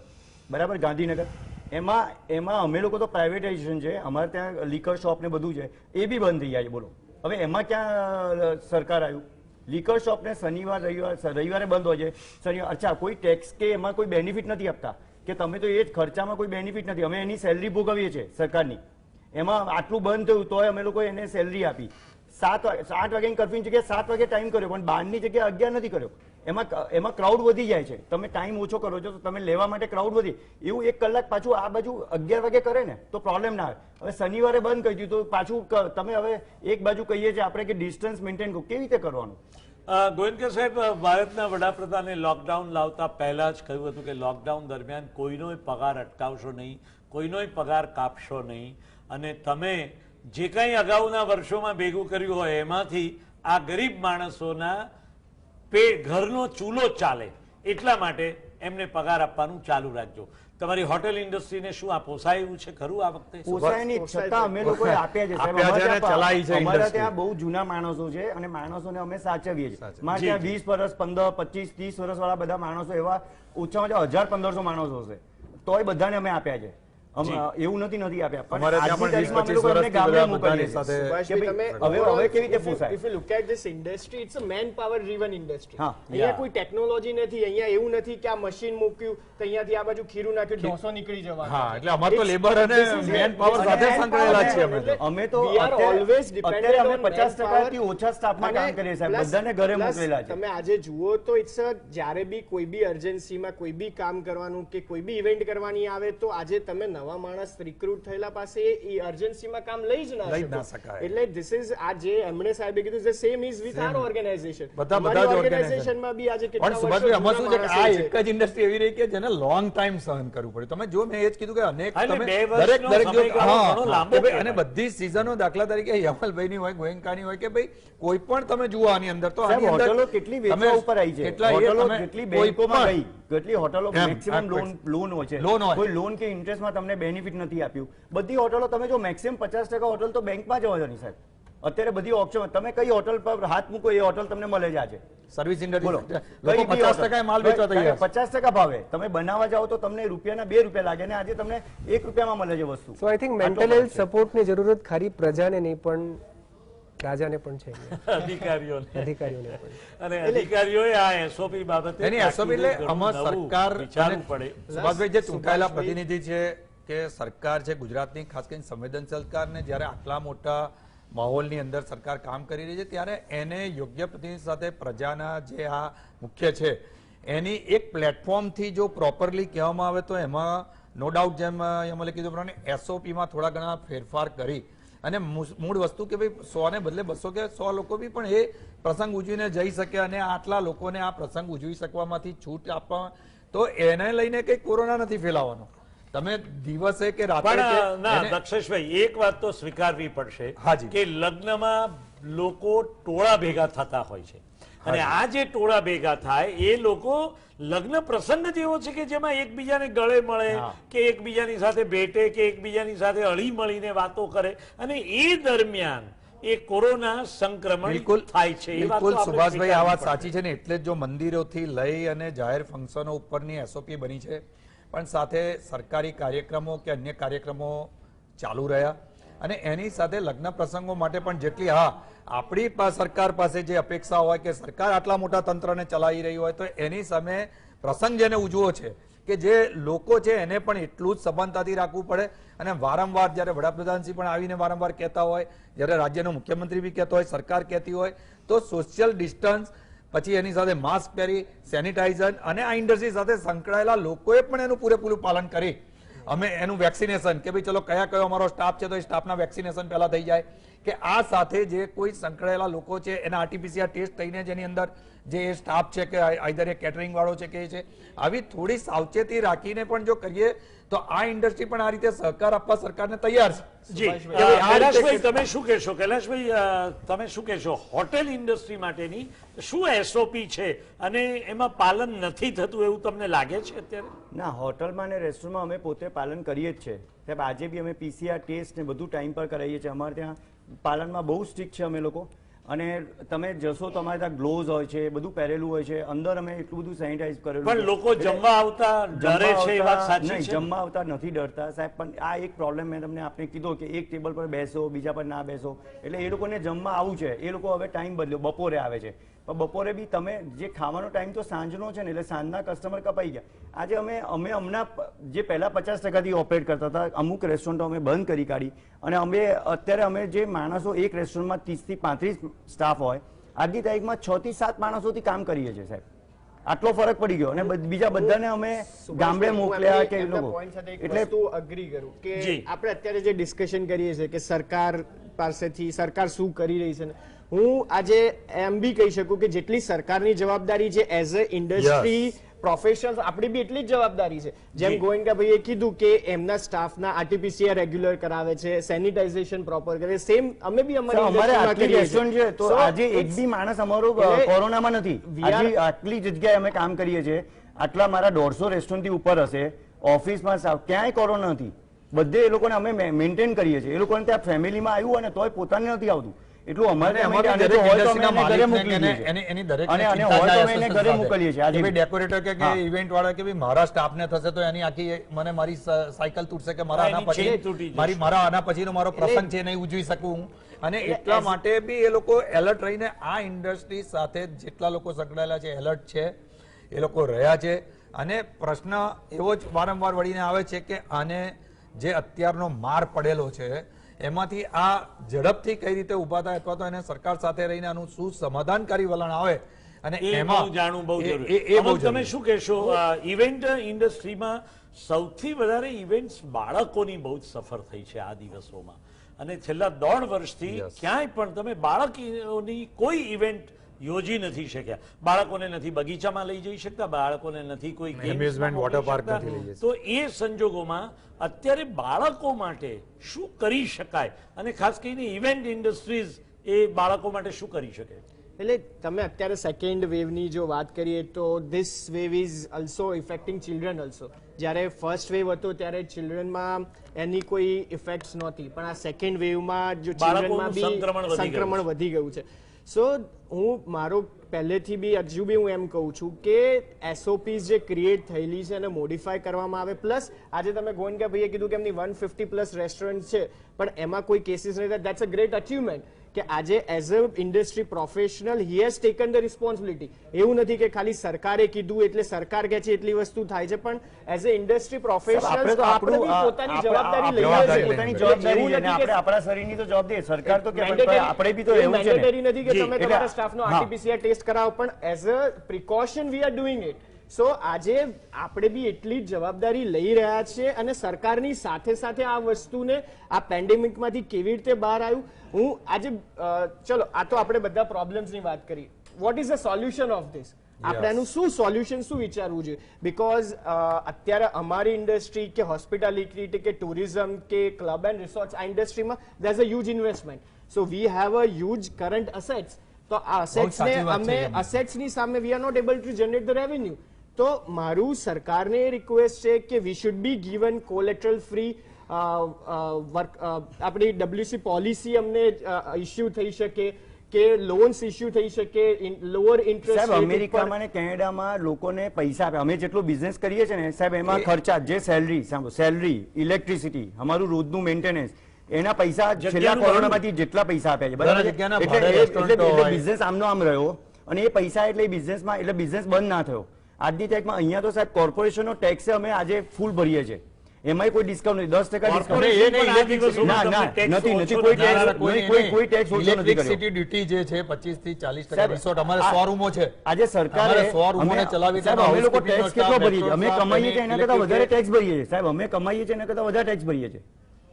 બરાબર, ગાંધીનગર. એમાં અમે લોકો તો પ્રાઇવેટાઇઝેશન છે, અમારે ત્યાં લીકર શોપ ને બધું છે, એ બી બંધ થઈ જાય. બોલો હવે એમાં ક્યાં સરકાર આવ્યું? લીકર શોપ ને રવિવારે બંધ હોય છે. અચ્છા, કોઈ ટેક્સ કે એમાં કોઈ બેનિફિટ નથી આપતા કે તમે તો એ જ ખર્ચામાં કોઈ બેનિફિટ નથી. અમે એની સેલરી ભોગવીએ છીએ સરકારની. એમાં આટલું બંધ થયું તોય અમે લોકો એને સેલરી આપી. 8 વાગ્યાની કર્ફ્યુની જગ્યાએ 7 વાગે ટાઈમ કર્યો, પણ 12ની જગ્યાએ 11 નથી કર્યો. એમાં ક્રાઉડ વધી જાય છે. તમે ટાઈમ ઓછો કરો છો તો તમે લેવા માટે ક્રાઉડ વધી, એવું 1 કલાક પાછું આ બાજુ 11 વાગે કરે ને તો પ્રોબ્લેમ ના આવે. હવે શનિવારે બંધ કરી દીધું તો પાછું તમે હવે એક બાજુ કહીએ છીએ આપણે કે ડિસ્ટન્સ મેન્ટેન કેવી રીતે કરવાનું? ગોયનકા સાહેબ, ભારતના વડાપ્રધાને લોકડાઉન લાવતા પહેલા જ કહ્યું હતું કે લોકડાઉન દરમિયાન કોઈનોય પગાર અટકાવશો નહીં, કોઈનોય પગાર કાપશો નહીં, અને તમે જે કંઈ અગાઉના વર્ષોમાં ભેગું કર્યું હોય એમાંથી આ ગરીબ માણસોના ઘરનો ચૂલો ચાલે એટલા માટે એમને પગાર આપવાનું ચાલુ રાખજો. તમારી હોટેલ ઇન્ડસ્ટ્રીને શું આ પોસાય એવું છે ખરું આ વખતે? પોસાય નહીં, છતાં અમે લોકોએ આપ્યા છે સાહેબ. અમારા ત્યાં બહુ જૂના માણસો છે અને માણસોને અમે સાચવીએ છીએ. મારે ત્યાં 20 વર્ષ, 15, 25, 30 વર્ષ વાળા બધા માણસો એવા ઓછામાં ઓછા 1000-1500 માણસો છે, તોય બધાને અમે આપ્યા છે. એવું નથી આપ્યા, પણ આજની તારીખમાં અમે લોકો એમને ગામડે મોકલીએ છીએ. હવે કેવી રીતે પોસાય? If you look at this industry, it's a manpower driven industry. અહીંયા કોઈ ટેકનોલોજી નથી, અહીંયા એવું નથી કે આ મશીન મૂક્યું તો અહીંયાથી આ બાજુ ખીરું નાખ્યું ઢોસો નીકળી જવાનો. હા, એટલે અમાર તો લેબર અને મેન પાવર સાથે સંકળાયેલા છીએ. અમે તો અત્યારે અમે 50% થી ઓછા સ્ટાફમાં કામ કરીએ સાહેબ, બધાને ઘરે મોકલેલા છે. તમે આજે જુઓ તો ઇટ્સ જ્યારે બી કોઈ બી અર્જન્સીમાં કોઈ બી કામ કરવાનું કે કોઈ બી ઇવેન્ટ કરવાની આવે તો આજે તમે નવા માણસ રિક્રુટ થયેલા પાસે એ અર્જન્સીમાં કામ લઈ જ ના શકાય. એટલે ધીસ ઇઝ આ જે એમણે સાહેબે કીધું છે same is with our organization. બધા ઓર્ગેનાઇઝેશનમાં બી આજે પણ સુભાષભાઈ આમાં શું છે કે આ એક જ ઇન્ડસ્ટ્રી એવી રહી કે જેને લોંગ ટાઈમ સહન કરવું પડે. તમે જો મેં એ જ કીધું કે અનેક દરેક અને બધી સિઝનો, દાખલા તરીકે યમલભાઈની હોય, ગોયંકાની હોય કે ભાઈ કોઈ પણ તમે જુઓ આની અંદર તો આની અંદર હોટલો કેટલી વેચવા ઉપર આવી છે, હોટલો કેટલી બેંકોમાં ગઈ, કેટલી હોટલો મેક્સિમમ લોન હોય છે, કોઈ લોન કે ઇન્ટરેસ્ટમાં તમને બેનિફિટ નથી આપ્યું. બધી હોટલો તમે જો મેક્સિમમ 50% હોટલ તો બેંકમાં જવાની સાહેબ. અત્યારે બધી ઓપ્શન, તમે કઈ હોટલ પર હાથ મૂકો એ હોટલ તમને મળે જ છે. સર્વિસ ઇન્ડસ્ટ્રી 50% માલ વેચવા તૈયાર, 50% ભાવે તમે બનાવવા જાઓ તો તમને રૂપિયાના 2 રૂપિયા લાગે ને આજે તમને 1 રૂપિયામાં મળે છે વસ્તુ. સો આઈ થિંક મેન્ટલ હેલ્થ સપોર્ટની જરૂરત ખાલી પ્રજાને નહીં પણ રાજાને પણ છે, અધિકારીઓને પણ. અને અધિકારીઓએ આ એસઓપી બાબતે એની એસઓપી એટલે આમાં સરકાર વિચારવું પડે. સુભાષભાઈ જે ચૂંટાયેલા પ્રતિનિધિ છે કે સરકાર છે ગુજરાતની, ખાસ કરીને સંવેદનશીલ સરકારને જ્યારે આટલા મોટા માહોલની અંદર સરકાર કામ કરી રહી છે ત્યારે એને યોગ્ય પ્રતિનિધિ સાથે પ્રજાના જે આ મુખ્ય છે એની એક પ્લેટફોર્મથી જો પ્રોપરલી કહેવામાં આવે તો એમાં નો ડાઉટ જેમ એમણે કીધું પ્રમાણે એસઓપીમાં થોડા ઘણા ફેરફાર કરી અને મૂળ વસ્તુ કે ભાઈ 100 ને બદલે 200 કે 100 લોકો બી પણ એ પ્રસંગ ઉજવીને જઈ શકે અને આટલા લોકોને આ પ્રસંગ ઉજવી શકવામાંથી છૂટ આપવા, તો એને લઈને કઈ કોરોના નથી ફેલાવવાનો. તમે દિવસે કે રાત્રે દક્ષેશભાઈ એક વાત તો સ્વીકારવી પડશે કે લગ્નમાં લોકો ટોળા ભેગા થતા હોય છે અને આ જે ટોળા ભેગા થાય એ લોકો લગ્ન પ્રસંગ જ એવો છે કે જેમાં એકબીજાને ગળે મળે કે એકબીજાની સાથે ભેટે કે એકબીજાની સાથે હળી મળીને વાતો કરે અને એ દરમિયાન એ કોરોના સંક્રમણ થાય છે. બિલકુલ સુભાષભાઈ આ વાત સાચી છે ને, એટલે જો મંદિરોથી લઈ અને જાહેર ફંક્શનો ઉપરની એસઓપી બની છે પણ સાથે સરકારી કાર્યક્રમો કે અન્ય કાર્યક્રમો ચાલુ રહ્યા અને એની સાથે લગ્ન પ્રસંગો માટે પણ જેટલી આપણી સરકાર પાસે જે અપેક્ષા હોય કે સરકાર આટલા મોટા તંત્રને ચલાવી રહી હોય તો એની સામે પ્રસંગ જેને ઉજવો છે કે જે લોકો છે એને પણ એટલું જ સભાનતાથી રાખવું પડે અને વારંવાર જ્યારે વડાપ્રધાનશ્રી પણ આવીને વારંવાર કહેતા હોય, જ્યારે રાજ્યનો મુખ્યમંત્રી બી કહેતો હોય, સરકાર કહેતી હોય તો સોશિયલ ડિસ્ટન્સ, પછી એની સાથે માસ્ક પહેરી, સેનિટાઈઝર અને આ ઇન્ડસ્ટ્રી સાથે સંકળાયેલા લોકોએ પણ એનું પૂરેપૂરું પાલન કરી અમે એનું વેક્સિનેશન કે ભાઈ ચલો કયો અમારો સ્ટાફ છે તો એ સ્ટાફના વેક્સિનેશન પહેલા થઈ જાય કે આ સાથે જે કોઈ સંકળાયેલા લોકો છે એના આરટીપીસીઆર ટેસ્ટ થઈને જેની અંદર જે સ્ટાફ છે કે આઈધર એ કેટરિંગ વાળો છે કે છે, આવી થોડી સાવચેતી રાખીને પણ જો કરીએ તો આ ઇન્ડસ્ટ્રી પણ આ રીતે સહકાર આપવા સરકારને તૈયાર છે. તમે શું કહેશો કૈલાશભાઈ, તમે શું કહેશો હોટેલ ઇન્ડસ્ટ્રી માટેની શું એસઓપી છે અને એમાં પાલન નથી થતું એવું તમને લાગે છે અત્યારે? ના, હોટલમાં અને રેસ્ટોરન્ટમાં અમે પોતે પાલન કરીએ જ છે સાહેબ. આજે બી અમે પીસીઆર ટેસ્ટ ને બધું ટાઈમ પર કરાવીએ છીએ. અમારે ત્યાં પાલનમાં બહુ સ્ટ્રિક્ટ છે અમે લોકો. અને તમે જશો તો અમારે ત્યાં ગ્લોવ્સ હોય છે, બધું પહેરેલું હોય છે, અંદર અમે એટલું બધું સેનિટાઈઝ કરેલું. પણ લોકો જમવા આવતા ડરે છે એ વાત સાચી છે? જમવા આવતા નથી ડરતા સાહેબ, પણ આ એક પ્રોબ્લેમ મેં તમને આપને કીધો કે એક ટેબલ પર બેસો બીજા પર ના બેસો, એટલે એ લોકોને જમવા આવું છે એ લોકો હવે ટાઈમ બદલ્યો, બપોરે આવે છે. પણ બપોરે બી તમે જે ખાવાનો ટાઈમ તો સાંજનો છે ને, એટલે સાંજના કસ્ટમર કપાઈ ગયા. આજે અમે હમણાં જે પહેલા 50% ઓપરેટ કરતા હતા, અમુક રેસ્ટોરન્ટો અમે બંધ કરી કાઢી, અને અત્યારે અમે જે માણસો એક રેસ્ટોરન્ટમાં 30 થી 35 સ્ટાફ હોય, આજની તારીખમાં 6 થી 7 માણસોથી કામ કરીએ છીએ સાહેબ. આટલો ફરક પડી ગયો. અને બીજા બધાને અમે ગામડે મોકલ્યા કે એટલે અગ્રી કરું કે આપણે અત્યારે જે ડિસ્કશન કરીએ છીએ કે સરકાર પાસેથી સરકાર શું કરી રહી છે, હું આજે એમ બી કહી શકું કે જેટલી સરકારની જવાબદારી છે એઝ અ ઇન્ડસ્ટ્રી પ્રોફેશનલ્સ આપણી બી એટલી જ જવાબદારી છે. જેમ ગોયંકાભાઈએ કીધું કે એમના સ્ટાફના આરટીપીસીઆર રેગ્યુલર કરાવે છે, સેનિટાઇઝેશન પ્રોપર કરે, સેમ અમે બી અમારે આટલી રેસ્ટોરન્ટ છે તો આજે એક બી માણસ અમારો કોરોનામાં નથી. આજે આટલી જગ્યાએ અમે કામ કરીએ છીએ, આટલા મારા 150 રેસ્ટોરન્ટ થી ઉપર હશે, ઓફિસમાં ક્યાંય કોરોના નથી. બધે એ લોકોને અમે મેન્ટેન કરીએ છીએ. એ લોકોને ત્યાં ફેમિલીમાં આવ્યું અને તોય પોતાને નથી આવતું, એટલું અમારે ડેકોરેટર કે ઇવેન્ટ વાળા કે મારા સ્ટાફ ને થશે તો એની આખી મને મારી સાયકલ તૂટશે કે મારા આના પછી મારા આના પછીનો મારો પ્રસંગ છે નહીં ઉજવી શકું. અને એટલા માટે બી એ લોકો એલર્ટ રહીને આ ઇન્ડસ્ટ્રી સાથે જેટલા લોકો સંકળાયેલા છે એલર્ટ છે, એ લોકો રહ્યા છે. અને પ્રશ્ન એવો જ વારંવાર વળીને આવે છે કે આને જે અત્યારનો માર પડેલો છે એમાંથી આ ઝડપથી કઈ રીતે ઉભા થાય, અથવા તો એને સરકાર સાથે રહીને આનું શું સમાધાનકારી વલણ આવે, અને એમાં જાણવું બહુ જરૂરી. તમે શું કહેશો? ઇવેન્ટ ઇન્ડસ્ટ્રીમાં સૌથી વધારે ઇવેન્ટ્સ બાળકોની બહુ જ સફર થઈ છે આ દિવસોમાં, અને છેલ્લા 1.5 વર્ષથી ક્યાંય પણ તમે બાળકોની કોઈ ઇવેન્ટ યોજી નથી શક્યા. બાળકોને નથી બગીચામાં લઈ જઈ શકતા, બાળકોને નથી કોઈ એમ્યુઝમેન્ટ વોટર પાર્ક નથી લઈ જઈ. તો એ સંજોગોમાં અત્યારે બાળકો માટે શું કરી શકાય, અને ખાસ કરીને ઇવેન્ટ ઇન્ડસ્ટ્રીઝ એ બાળકો માટે શું કરી શકે? એટલે તમે અત્યારે સેકન્ડ વેવની જો વાત કરીએ તો this wave is also affecting children also. જ્યારે ફર્સ્ટ વેવ હતો ત્યારે ચિલ્ડ્રનમાં એની કોઈ ઇફેક્ટ્સ નહોતી, પણ આ સેકન્ડ વેવમાં જો ચિલ્ડ્રનમાં બી સંક્રમણ વધી ગયું છે. સો હું મારો પહેલેથી બી હજુ બી હું એમ કહું છું કે એસઓપીસ જે ક્રિએટ થયેલી છે અને મોડિફાય કરવામાં આવે. પ્લસ આજે તમે ગોયંકાભાઈએ કીધું કે એમની 150+ રેસ્ટોરન્ટ છે, પણ એમાં કોઈ કેસીસ નહીં. દેટ્સ અ ગ્રેટ અચીવમેન્ટ કે આજે as a industry professional he has taken the responsibility. એવું નથી કે ખાલી સરકારે કીધું એટલે સરકાર કહે છે એટલી વસ્તુ થાય છે, પણ એઝ અ ઇન્ડસ્ટ્રી પ્રોફેશનલ આપણે પોતાની જવાબદારી લઈએ છીએ. પોતાની જવાબદારી અને આપણે આપણા શરીરની તો જવાબદારી સરકાર તો કે આપણે બી તો એવું છે. મેન્ડેટરી નથી કે તમે તમારા સ્ટાફનો આરટીપીસીઆર ટેસ્ટ કરાવો, પણ as a precaution we are doing it. So આજે આપણે બી એટલી જ જવાબદારી લઈ રહ્યા છે, અને સરકારની સાથે સાથે આ વસ્તુને આ પેન્ડેમિકમાંથી કેવી રીતે બહાર આવ્યું. હું આજે ચલો આ તો આપણે બધા પ્રોબ્લેમ્સની વાત કરી. What is the solution of this? આપણે આનું શું સોલ્યુશન શું વિચારવું જોઈએ? બીકોઝ અત્યારે અમારી ઇન્ડસ્ટ્રી કે હોસ્પિટાલિટી કે ટુરિઝમ કે ક્લબ એન્ડ રિસોર્ટ્સ આ ઇન્ડસ્ટ્રીમાં there is a huge investment. So we have a huge current assets. તો આ અસેટ્સને અમે અસેટ્સની સામે we are not able to generate the revenue. તો મારું સરકારને રિક્વેસ્ટ છે કે we should be given collateral free આપણી WC પોલિસી અમને ઇસ્યુ થઈ શકે, કે લોન્સ ઇસ્યુ થઈ શકે, લોઅર ઇન્ટરેસ્ટ. સાહેબ અમેરિકામાં ને કેનેડામાં લોકોને પૈસા આપે. અમે જેટલો બિઝનેસ કરીએ છીએ ને સાહેબ, એમાં ખર્ચા જે સેલરી, ઇલેક્ટ્રિસિટી, અમારું રોજનું મેન્ટેનન્સ, એના પૈસા છેલ્લા કોરોનામાંથી જેટલા પૈસા આપ્યા છે બરાબર, એટલે બિઝનેસ આમનો આમ રહ્યો, અને એ પૈસા એટલે બિઝનેસમાં એટલે બિઝનેસ બંધ ના થયો. આજની તારીખમાં અહીંયા તો સાહેબ કોર્પોરેશનનો ટેક્સ અમે આજે ફૂલ ભરીએ છીએ, એમાં કોઈ ડિસ્કાઉન્ટ નહીં, 10% ઇલેક્ટ્રિસિટી ડ્યુટી જે છે 25 થી 40% રિસોર્ટ અમારે 100 રૂમો છે. આજે સરકારે 100 રૂમોને ચલાવી છે. અમે લોકો ટેક્સ કેટલો ભરીએ છીએ? અમે કમાઈએ છીએ એના કરતા વધારે ટેક્સ ભરીએ છીએ સાહેબ. અમે કમાઈએ છીએ એના કરતા વધારે ટેક્સ ભરીએ છીએ.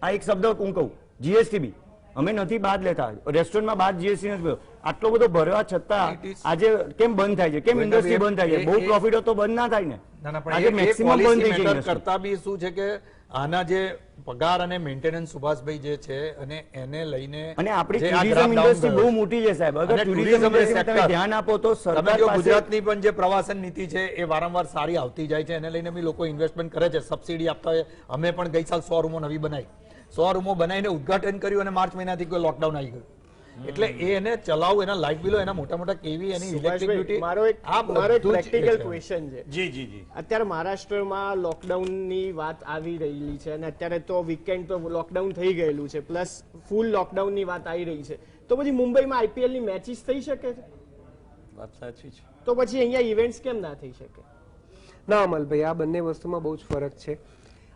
આ એક શબ્દ હું કહું, જીએસટી બી અમે નથી બાદ લેતા. રેસ્ટોરન્ટમાં બાદ જીએસટી નથી. આટલો બધો ભરવા છતાં આજે કેમ બંધ થાય છે? કેમ ઇન્ડસ્ટ્રી બંધ થાય છે? બહુ પ્રોફિટ હતો બંધ ના થાય ને. આજે મેક્સિમમ બંધ થઈ જાય. કરતા બી શું છે કે આના જે પગાર અને મેન્ટેનન્સ સુભાષભાઈ જે છે, અને એને લઈને અને આપણી ટુરિઝમ ઇન્ડસ્ટ્રી બહુ મોટી છે સાહેબ. અગર ટુરિઝમ ઇન્ડસ્ટ્રી તમે ધ્યાન આપો તો સરકાર ગુજરાતની પણ જે પ્રવાસન નીતિ છે એ વારંવાર સારી આવતી જાય છે, એને લઈને બી લોકો ઇન્વેસ્ટમેન્ટ કરે છે, સબસિડી આપતા હોય. અમે પણ ગઈ સાલ 100 રૂમો નવી બનાવી, 100 રૂમો બનાવીને ઉદઘાટન કર્યું, અને માર્ચ મહિનાથી કોઈ લોકડાઉન આવી ગયું. એટલે એને ચલાવવું, એના લાઇટ બિલો, એના મોટા મોટા કેવી, એની ઇલેક્ટ્રિક ડ્યુટી. મારો એક પ્રેક્ટિકલ ક્વેશ્ચન છે. જી. અત્યારે મહારાષ્ટ્રમાં લોકડાઉનની વાત આવી રહેલી છે, અને અત્યારે તો વીકેન્ડ તો લોકડાઉન થઈ ગયેલું છે, પ્લસ ફૂલ લોકડાઉનની વાત આવી રહી છે. તો પછી મુંબઈમાં IPL ની મેચિસ થઈ શકે છે? વાત સાચી છે. તો પછી અહીંયા ઇવેન્ટ્સ કેમ ના થઈ શકે? ના અમલભાઈ, આ બંને વસ્તુમાં બહુ જ ફરક છે.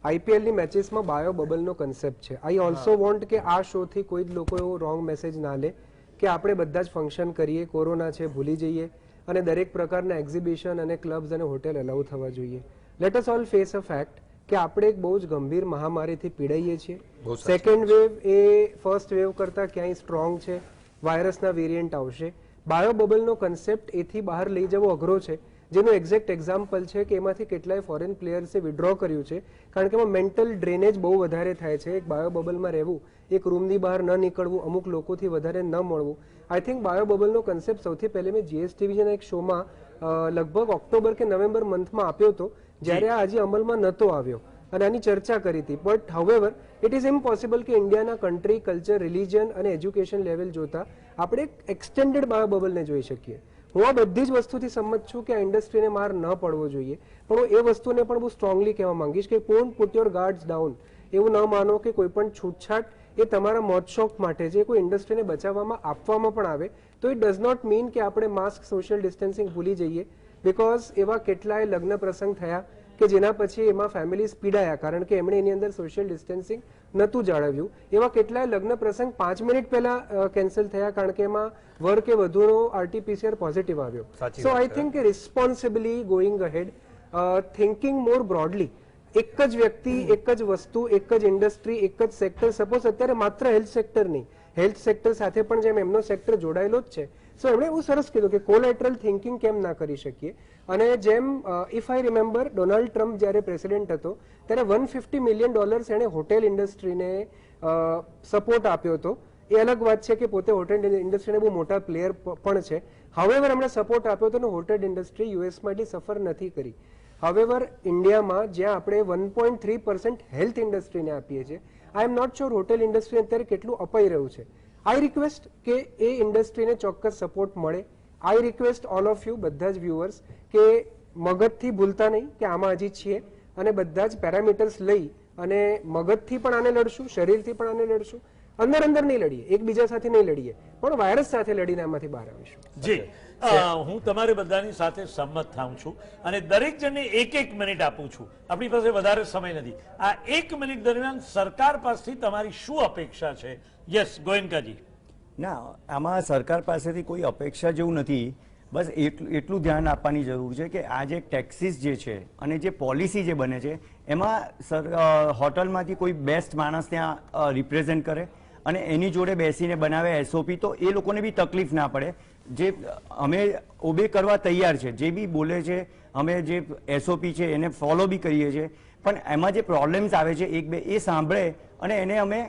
આઈપીએલની મેચેસમાં બાયો બબલનો કન્સેપ્ટ છે. આઈ ઓલ્સો વોન્ટ કે આ શોથી કોઈ જ લોકો એવો રોંગ મેસેજ ના લે કે આપણે બધા જ ફંક્શન કરીએ, કોરોના છે ભૂલી જઈએ અને દરેક પ્રકારના એક્ઝિબિશન અને ક્લબ્સ અને હોટેલ અલાઉ થવા જોઈએ. Let us all face a fact કે આપણે એક બહુ જ ગંભીર મહામારીથી પીડાઈએ છીએ. સેકન્ડ વેવ એ ફર્સ્ટ વેવ કરતાં ક્યાંય સ્ટ્રોંગ છે. વાયરસના વેરિયન્ટ આવશે. બાયો બબલનો કન્સેપ્ટ એથી બહાર લઈ જવો અઘરો છે, જેનું એક્ઝેક્ટ એક્ઝામ્પલ છે કે એમાંથી કેટલાય ફોરેન પ્લેયર્સે વિડ્રો કર્યું છે, કારણ કે એમાં મેન્ટલ ડ્રેનેજ બહુ વધારે થાય છે. એક બાયો બબલમાં રહેવું, એક રૂમની બહાર ન નીકળવું, અમુક લોકોથી વધારે ન મળવું. આઈ થિંક બાયો બબલનો કન્સેપ્ટ સૌથી પહેલે મેં જીએસટીવીના એક શોમાં લગભગ ઓક્ટોબર કે નવેમ્બર મંથમાં આપ્યો હતો, જ્યારે આ હજી અમલમાં નહોતો આવ્યો અને આની ચર્ચા કરી હતી. But however it is impossible કે ઇન્ડિયાના કન્ટ્રી, કલ્ચર, રિલિજન અને એજ્યુકેશન લેવલ જોતા આપણે એક્સટેન્ડેડ બાયો બબલને જોઈ શકીએ. હું આ બધી જ વસ્તુથી સંમત છું કે આ ઇન્ડસ્ટ્રીને માર ન પડવો જોઈએ, પણ હું એ વસ્તુને પણ બહુ સ્ટ્રોંગલી કહેવા માંગીશ કે don't put your guards down. એવું ન માનો કે કોઈ પણ છૂટછાટ એ તમારા મોજ શોખ માટે જે કોઈ ઇન્ડસ્ટ્રીને બચાવવામાં આપવામાં પણ આવે તો ઇટ ડઝ નોટ મીન કે આપણે માસ્ક, સોશિયલ ડિસ્ટન્સિંગ ભૂલી જઈએ. બિકોઝ એવા કેટલાય લગ્ન પ્રસંગ થયા કે જેના પછી એમાં ફેમિલીઝ પીડાયા કારણ કે એમણે એની અંદર સોશિયલ ડિસ્ટન્સિંગ નહોતું જાળવ્યું. એવા કેટલાય લગ્ન પ્રસંગ 5 મિનિટ પહેલા કેન્સલ થયા કારણ કે એમાં વર કે વધુનો આરટીપીસીઆર પોઝિટિવ આવ્યો. So I think responsibly going ahead, thinking more broadly. એક જ વ્યક્તિ, એક જ વસ્તુ, એક જ ઇન્ડસ્ટ્રી, એક જ સેક્ટર. સપોઝ અત્યારે માત્ર હેલ્થ સેક્ટર નહીં, હેલ્થ સેક્ટર સાથે પણ જેમ એમનો સેક્ટર જોડાયેલો જ છે. સો એમણે એવું સરસ કીધું કે કોલેટરલ થિંકિંગ કેમ ના કરી શકીએ. અને જેમ if I remember Donald Trump જ્યારે પ્રેસિડેન્ટ હતો ત્યારે $150 મિલિયન એણે હોટેલ ઇન્ડસ્ટ્રીને સપોર્ટ આપ્યો હતો. એ અલગ વાત છે કે પોતે હોટેલ ઇન્ડસ્ટ્રીને બહુ મોટા પ્લેયર પણ છે. હાવેવર એમણે સપોર્ટ આપ્યો હતો અને હોટેલ ઇન્ડસ્ટ્રી યુએસમાં એટલી સફર નથી કરી. હાવેવર ઇન્ડિયામાં જ્યાં આપણે 1.3% હેલ્થ ઇન્ડસ્ટ્રીને આપીએ છીએ, I am not sure hotel industry અત્યારે કેટલું અપાઈ રહ્યું છે. આઈ રિક્વેસ્ટ કે એ ઇન્ડસ્ટ્રીને ચોક્કસ સપોર્ટ મળે. I request all of you, બધા જ વ્યુઅર્સ, કે મગજથી ભૂલતા નહીં કે આમાં હજી છીએ અને બધા જ પેરામીટર્સ લઈ અને મગજથી પણ આને લડશું, શરીરથી પણ આને લડશું. અંદર અંદર નહીં લડીએ, એકબીજા સાથે નહીં લડીએ, પણ વાયરસ સાથે લડીને આમાંથી બહાર આવીશું. જી, હું તમારી બધાની સાથે સંમત થાઉં છું અને દરેક જણને 1 મિનિટ આપું છું. આપણી પાસે વધારે સમય નથી. આ 1 મિનિટ દરમિયાન સરકાર પાસેથી તમારી શું અપેક્ષા છે? યસ, ગોયનકાજી. ના, આમાં સરકાર પાસેથી કોઈ અપેક્ષા જેવું નથી. બસ એટલું ધ્યાન આપવાની જરૂર છે કે આ જે ટેક્સીસ જે છે અને જે પોલિસી જે બને છે એમાં હોટલમાંથી કોઈ બેસ્ટ માણસ ત્યાં રિપ્રેઝેન્ટ કરે અને એની જોડે બેસીને બનાવે એસઓપી, તો એ લોકોને બી તકલીફ ના પડે. જે અમે ઓબે કરવા તૈયાર છે, જે બી બોલે છે અમે જે એસઓપી છે એને ફોલો બી કરીએ છીએ, પણ એમાં જે પ્રોબ્લેમ્સ આવે છે એક બે એ સાંભળે અને એને અમે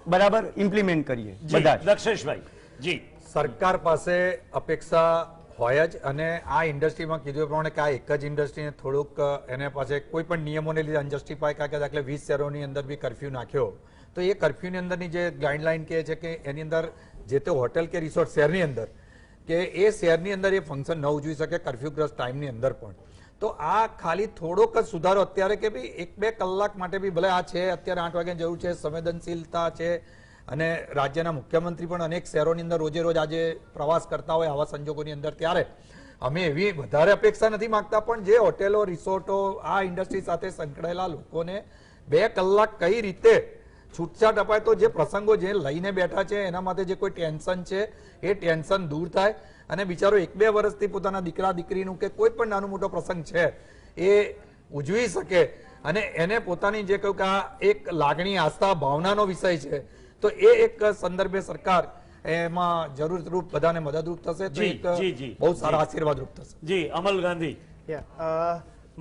બરાબર ઇમ્પ્લિમેન્ટ કરીએ બધા. દક્ષેશભાઈ. જી, સરકાર પાસે અપેક્ષા હોય જ, અને આ ઇન્ડસ્ટ્રીમાં કીધું પ્રમાણે કે આ એક જ ઇન્ડસ્ટ્રીને થોડુંક એને પાસે કોઈ પણ નિયમોને લીધે અનજસ્ટિફાય, કારણ કે દાખલે 20 શહેરોની અંદર બી કરફ્યુ નાખ્યો, તો એ કરફ્યુની અંદરની જે ગાઈડલાઈન કહે છે કે એની અંદર જે તે હોટેલ કે રિસોર્ટ શહેરની અંદર કે એ શહેરની અંદર એ ફંક્શન ન ઉજવી શકે કરફ્યુગ્રસ્ત ટાઈમની અંદર પણ. તો આ ખાલી થોડોક જ સુધારો અત્યારે કે ભાઈ 1-2 કલાક માટે બી ભલે આ છે, અત્યારે 8 વાગ્યાની જરૂર છે, સંવેદનશીલતા છે, અને રાજ્યના મુખ્યમંત્રી પણ અનેક શહેરોની અંદર રોજે રોજ આજે પ્રવાસ કરતા હોય આવા સંજોગોની અંદર, ત્યારે અમે એવી વધારે અપેક્ષા નથી માંગતા, પણ જે હોટેલો, રિસોર્ટો, આ ઇન્ડસ્ટ્રી સાથે સંકળાયેલા લોકોને 2 કલાક કઈ રીતે છૂટછાટ અપાય તો જે પ્રસંગો જે લઈને બેઠા છે એના માટે જે કોઈ ટેન્શન છે એ ટેન્શન દૂર થાય અને બિચારો 1-2 વર્ષથી પોતાના દીકરા દીકરીનું કે કોઈ પણ નાનો મોટો પ્રસંગ છે એ ઉજવી શકે અને એને પોતાની જે કહ્યું કે આ એક લાગણી, આસ્થા, ભાવનાનો વિષય છે, તો એ એક સંદર્ભે સરકાર એમાં જરૂરરૂપ બધાને મદદરૂપ થશે તો એક બહુ સારા આશીર્વાદરૂપ થશે. જી, અમલ ગાંધી.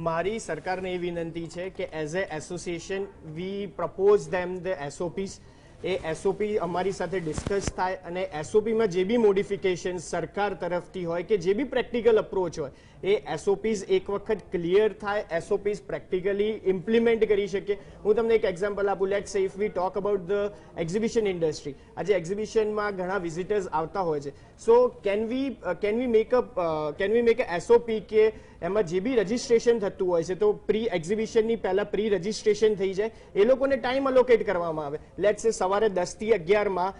મારી સરકારને એ વિનંતી છે કે as a association we propose them the SOPs. એ એસઓપી અમારી સાથે ડિસ્કસ થાય અને એસઓપીમાં જે બી મોડિફિકેશન સરકાર તરફથી હોય કે જે બી પ્રેક્ટિકલ અપ્રોચ હોય એ એસઓપીસ એક વખત ક્લિયર થાય, એસઓપીસ પ્રેક્ટિકલી ઇમ્પ્લિમેન્ટ કરી શકીએ. હું તમને એક એક્ઝામ્પલ આપું. લેટ્સ સે if V talk about the exhibition industry. આજે એક્ઝિબિશનમાં ઘણા વિઝિટર્સ આવતા હોય છે. સો can we make a SOP કે એમાં જે બી રજીસ્ટ્રેશન થતું હોય છે તો પ્રી એક્ઝિબિશનની પહેલા પ્રી રજીસ્ટ્રેશન થઈ જાય, એ લોકોને ટાઈમ અલોકેટ કરવામાં આવે. લેટ્સ સે સવારે 10 થી 11 માં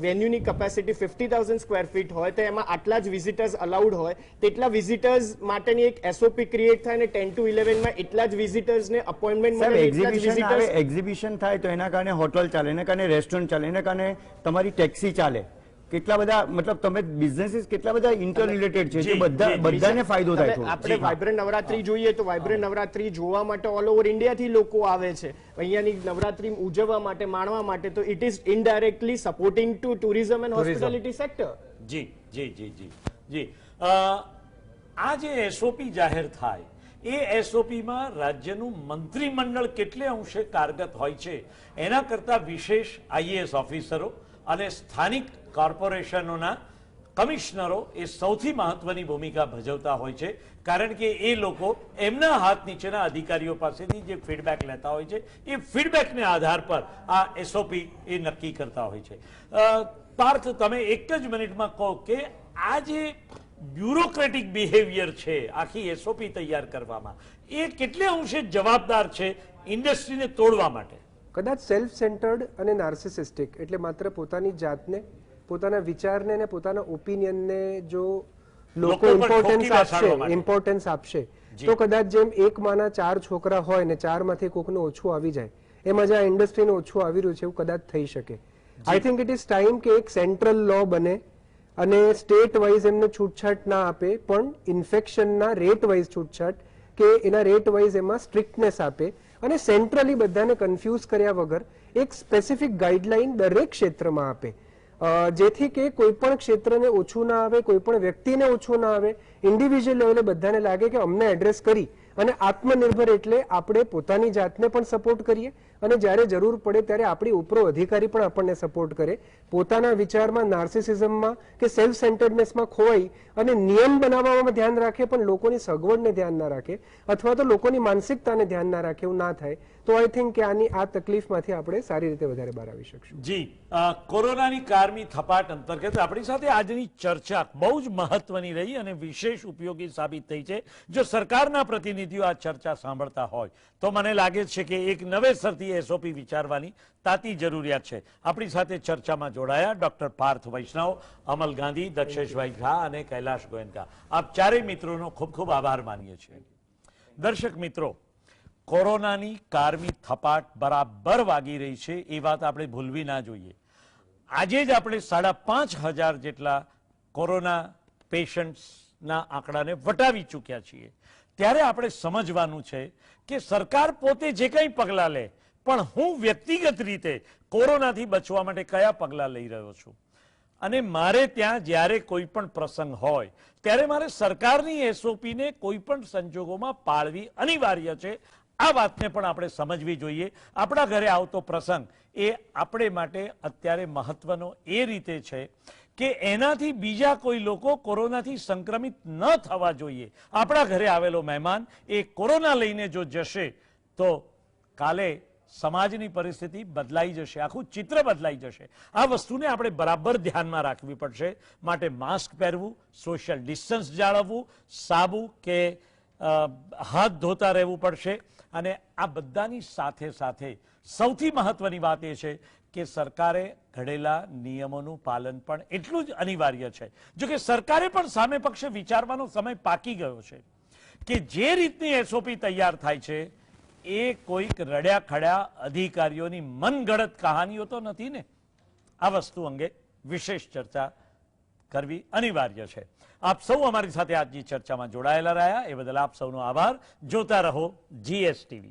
વેન્યુની કેપેસિટી 50,000 સ્ક્વેર ફીટ હોય તો એમાં આટલા જ વિઝિટર્સ અલાઉડ હોય, તેટલા વિઝિટર્સ માટેની એક SOP ક્રિએટ થાય અને 10 to 11 માં એટલા જ વિઝિટર્સને અપોઇન્ટમેન્ટ મળે, એટલા જ વિઝિટર્સ. એક્ઝિબિશન થાય તો એના કારણે હોટલ ચાલે, એના કારણે રેસ્ટોરન્ટ ચાલે, એના કારણે તમારી ટેક્સી ચાલે. કેટલા બધા મતલબ તમે બિઝનેસીસ કેટલા બધા ઇન્ટર રિલેટેડ છે, જે બધાને ફાયદો થાય. આપણે વાઇબ્રન્ટ નવરાત્રી જોઈએ તો વાઇબ્રન્ટ નવરાત્રી જોવા માટે ઓલ ઓવર ઇન્ડિયાથી લોકો આવે છે અહીંયાની નવરાત્રી ઉજવવા માટે, માણવા માટે. તો it is indirectly supporting to tourism and hospitality sector. જી જી જી જી જી આ જે SOP જાહેર થાય એ SOPમાં રાજ્યનું મંત્રીમંડળ કેટલે અંશે કારગત હોય છે એના કરતા વિશેષ IAS ઓફિસરો અને સ્થાનિક કોર્પોરેશનોના કમિશનરો એ સૌથી મહત્વની ભૂમિકા ભજવતા હોય છે, કારણ કે એ લોકો એમના હાથ નીચેના અધિકારીઓ પાસેથી જે ફીડબેક લેતા હોય છે એ ફીડબેકને આધાર પર આ SOP એ નક્કી કરતા હોય છે. પાર્થ, તમે એક જ મિનિટમાં કહો કે આ જે બ્યુરોક્રેટિક બિહેવિયર છે આખી SOP તૈયાર કરવામાં, એ કેટલે અંશે જવાબદાર છે ઇન્ડસ્ટ્રીને તોડવા માટે? કદાચ સેલ્ફ સેન્ટર્ડ અને નાર્સિસિસ્ટિક, એટલે માત્ર પોતાની જાતને, પોતાના વિચારને અને પોતાના ઓપિનિયનને જો લોકો ઇમ્પોર્ટન્સ આપશે તો કદાચ જેમ એક માના 4 છોકરા હોય ને 4 માંથી કોકનું ઓછું આવી જાય, એમાં જે આ ઇન્ડસ્ટ્રીને ઓછું આવી રહ્યું છે એવું કદાચ થઈ શકે. I think it is time કે એક સેન્ટ્રલ લો બને અને સ્ટેટ વાઇઝ એમને છૂટછાટ ના આપે, પણ ઇન્ફેક્શનના રેટ વાઇઝ છૂટછાટ કે એના રેટ વાઇઝ એમાં સ્ટ્રિક્ટનેસ આપે અને સેન્ટ્રલી બધાને કન્ફ્યુઝ કર્યા વગર એક સ્પેસિફિક ગાઈડલાઈન દરેક ક્ષેત્રમાં આપે, જેથી કે કોઈ પણ ક્ષેત્રને ઓછું ના આવે, કોઈ પણ વ્યક્તિને ઓછું ના આવે. ઇન્ડિવિજ્યુઅલ લેવલે બધાને લાગે કે અમને એડ્રેસ કરી અને આત્મનિર્ભર એટલે આપણે પોતાની જાતને પણ સપોર્ટ કરીએ અને જ્યારે જરૂર પડે ત્યારે આપણી ઉપરો અધિકારી પણ આપણને સપોર્ટ કરે. પોતાના વિચારમાં, નાર્સિસિઝમમાં કે સેલ્ફ સેન્ટર્ડનેસમાં ખોવાઈ અને નિયમ બનાવવામાં ધ્યાન રાખે પણ લોકોની સગવડને ધ્યાન ના રાખે અથવા તો લોકોની માનસિકતાને ધ્યાન ના રાખે, એવું ના થાય તો આઈ થિંક કે આ તકલીફમાંથી આપણે સારી રીતે વધારે બહાર આવી શકશું. જી, કોરોનાની કારમી થપાટ અંતર્ગત આપણી સાથે આજની ચર્ચા બહુ જ મહત્વની રહી અને વિશેષ ઉપયોગી સાબિત થઈ છે. જો સરકારના પ્રતિનિધિઓ આ ચર્ચા સાંભળતા હોય તો મને લાગે છે કે એક નવેસરથી SOP વિચારવાની તાતી જરૂરિયાત છે. આપણી સાથે ચર્ચામાં જોડાયા ડોક્ટર પાર્થ વૈષ્ણવ, અમલ ગાંધી, દક્ષેશભાઈ ઝા અને કૈલાશ ગોયનકા. આપ ચારેય મિત્રોનો ખૂબ ખૂબ આભાર માનીએ છીએ. દર્શક મિત્રો, કોરોનાની કારમી થપાટ બરાબર વાગી રહી છે એ વાત આપણે ભૂલવી ના જોઈએ. આજે જ આપણે 5,500 જેટલા કોરોના પેશન્ટ્સના આંકડાને વટાવી ચૂક્યા છીએ. ત્યારે આપણે સમજવાનું છે કે સરકાર પોતે જે કંઈ પગલાં લે, પણ હું વ્યક્તિગત રીતે કોરોનાથી બચવા માટે કયા પગલાં લઈ રહ્યો છું. અને મારે ત્યાં જ્યારે કોઈ પણ પ્રસંગ હોય ત્યારે મારે સરકારની SOPને કોઈ પણ સંજોગોમાં પાળવી અનિવાર્ય છે. આ વાતને પણ આપણે સમજવી જોઈએ. આપણા ઘરે આવતો પ્રસંગ એ આપણે માટે અત્યારે મહત્વનો એ રીતે છે કે એનાથી બીજા કોઈ લોકો કોરોનાથી સંક્રમિત ન થવા જોઈએ. આપણા ઘરે આવેલો મહેમાન એ કોરોના લઈને જો જશે તો કાલે સમાજની પરિસ્થિતિ બદલાઈ જશે, આખું ચિત્ર બદલાઈ જશે. આ વસ્તુને આપણે બરાબર ધ્યાનમાં રાખવી પડશે. માટે માસ્ક પહેરવું, સોશિયલ ડિસ્ટન્સ જાળવવું, સાબુ કે હાથ ધોતા રહેવું પડશે. અને આ બધાની સાથે સાથે સૌથી મહત્વની વાત એ છે કે સરકારે ઘડેલા નિયમોનું પાલન પણ એટલું જ અનિવાર્ય છે. જો કે સરકારે પણ સામે પક્ષે વિચારવાનો સમય પાકી ગયો છે કે જે રીતની SOP તૈયાર થાય છે એ કોઈક રડ્યા ખડ્યા અધિકારીઓની મનગઢત કહાનીઓ તો નથી ને. આ વસ્તુ અંગે વિશેષ ચર્ચા કરવી અનિવાર્ય છે. આપ સૌ અમારી સાથે આજની ચર્ચામાં જોડાયેલા રહ્યા એ બદલ આપ સૌનો આભાર. જોતા રહો GS TV.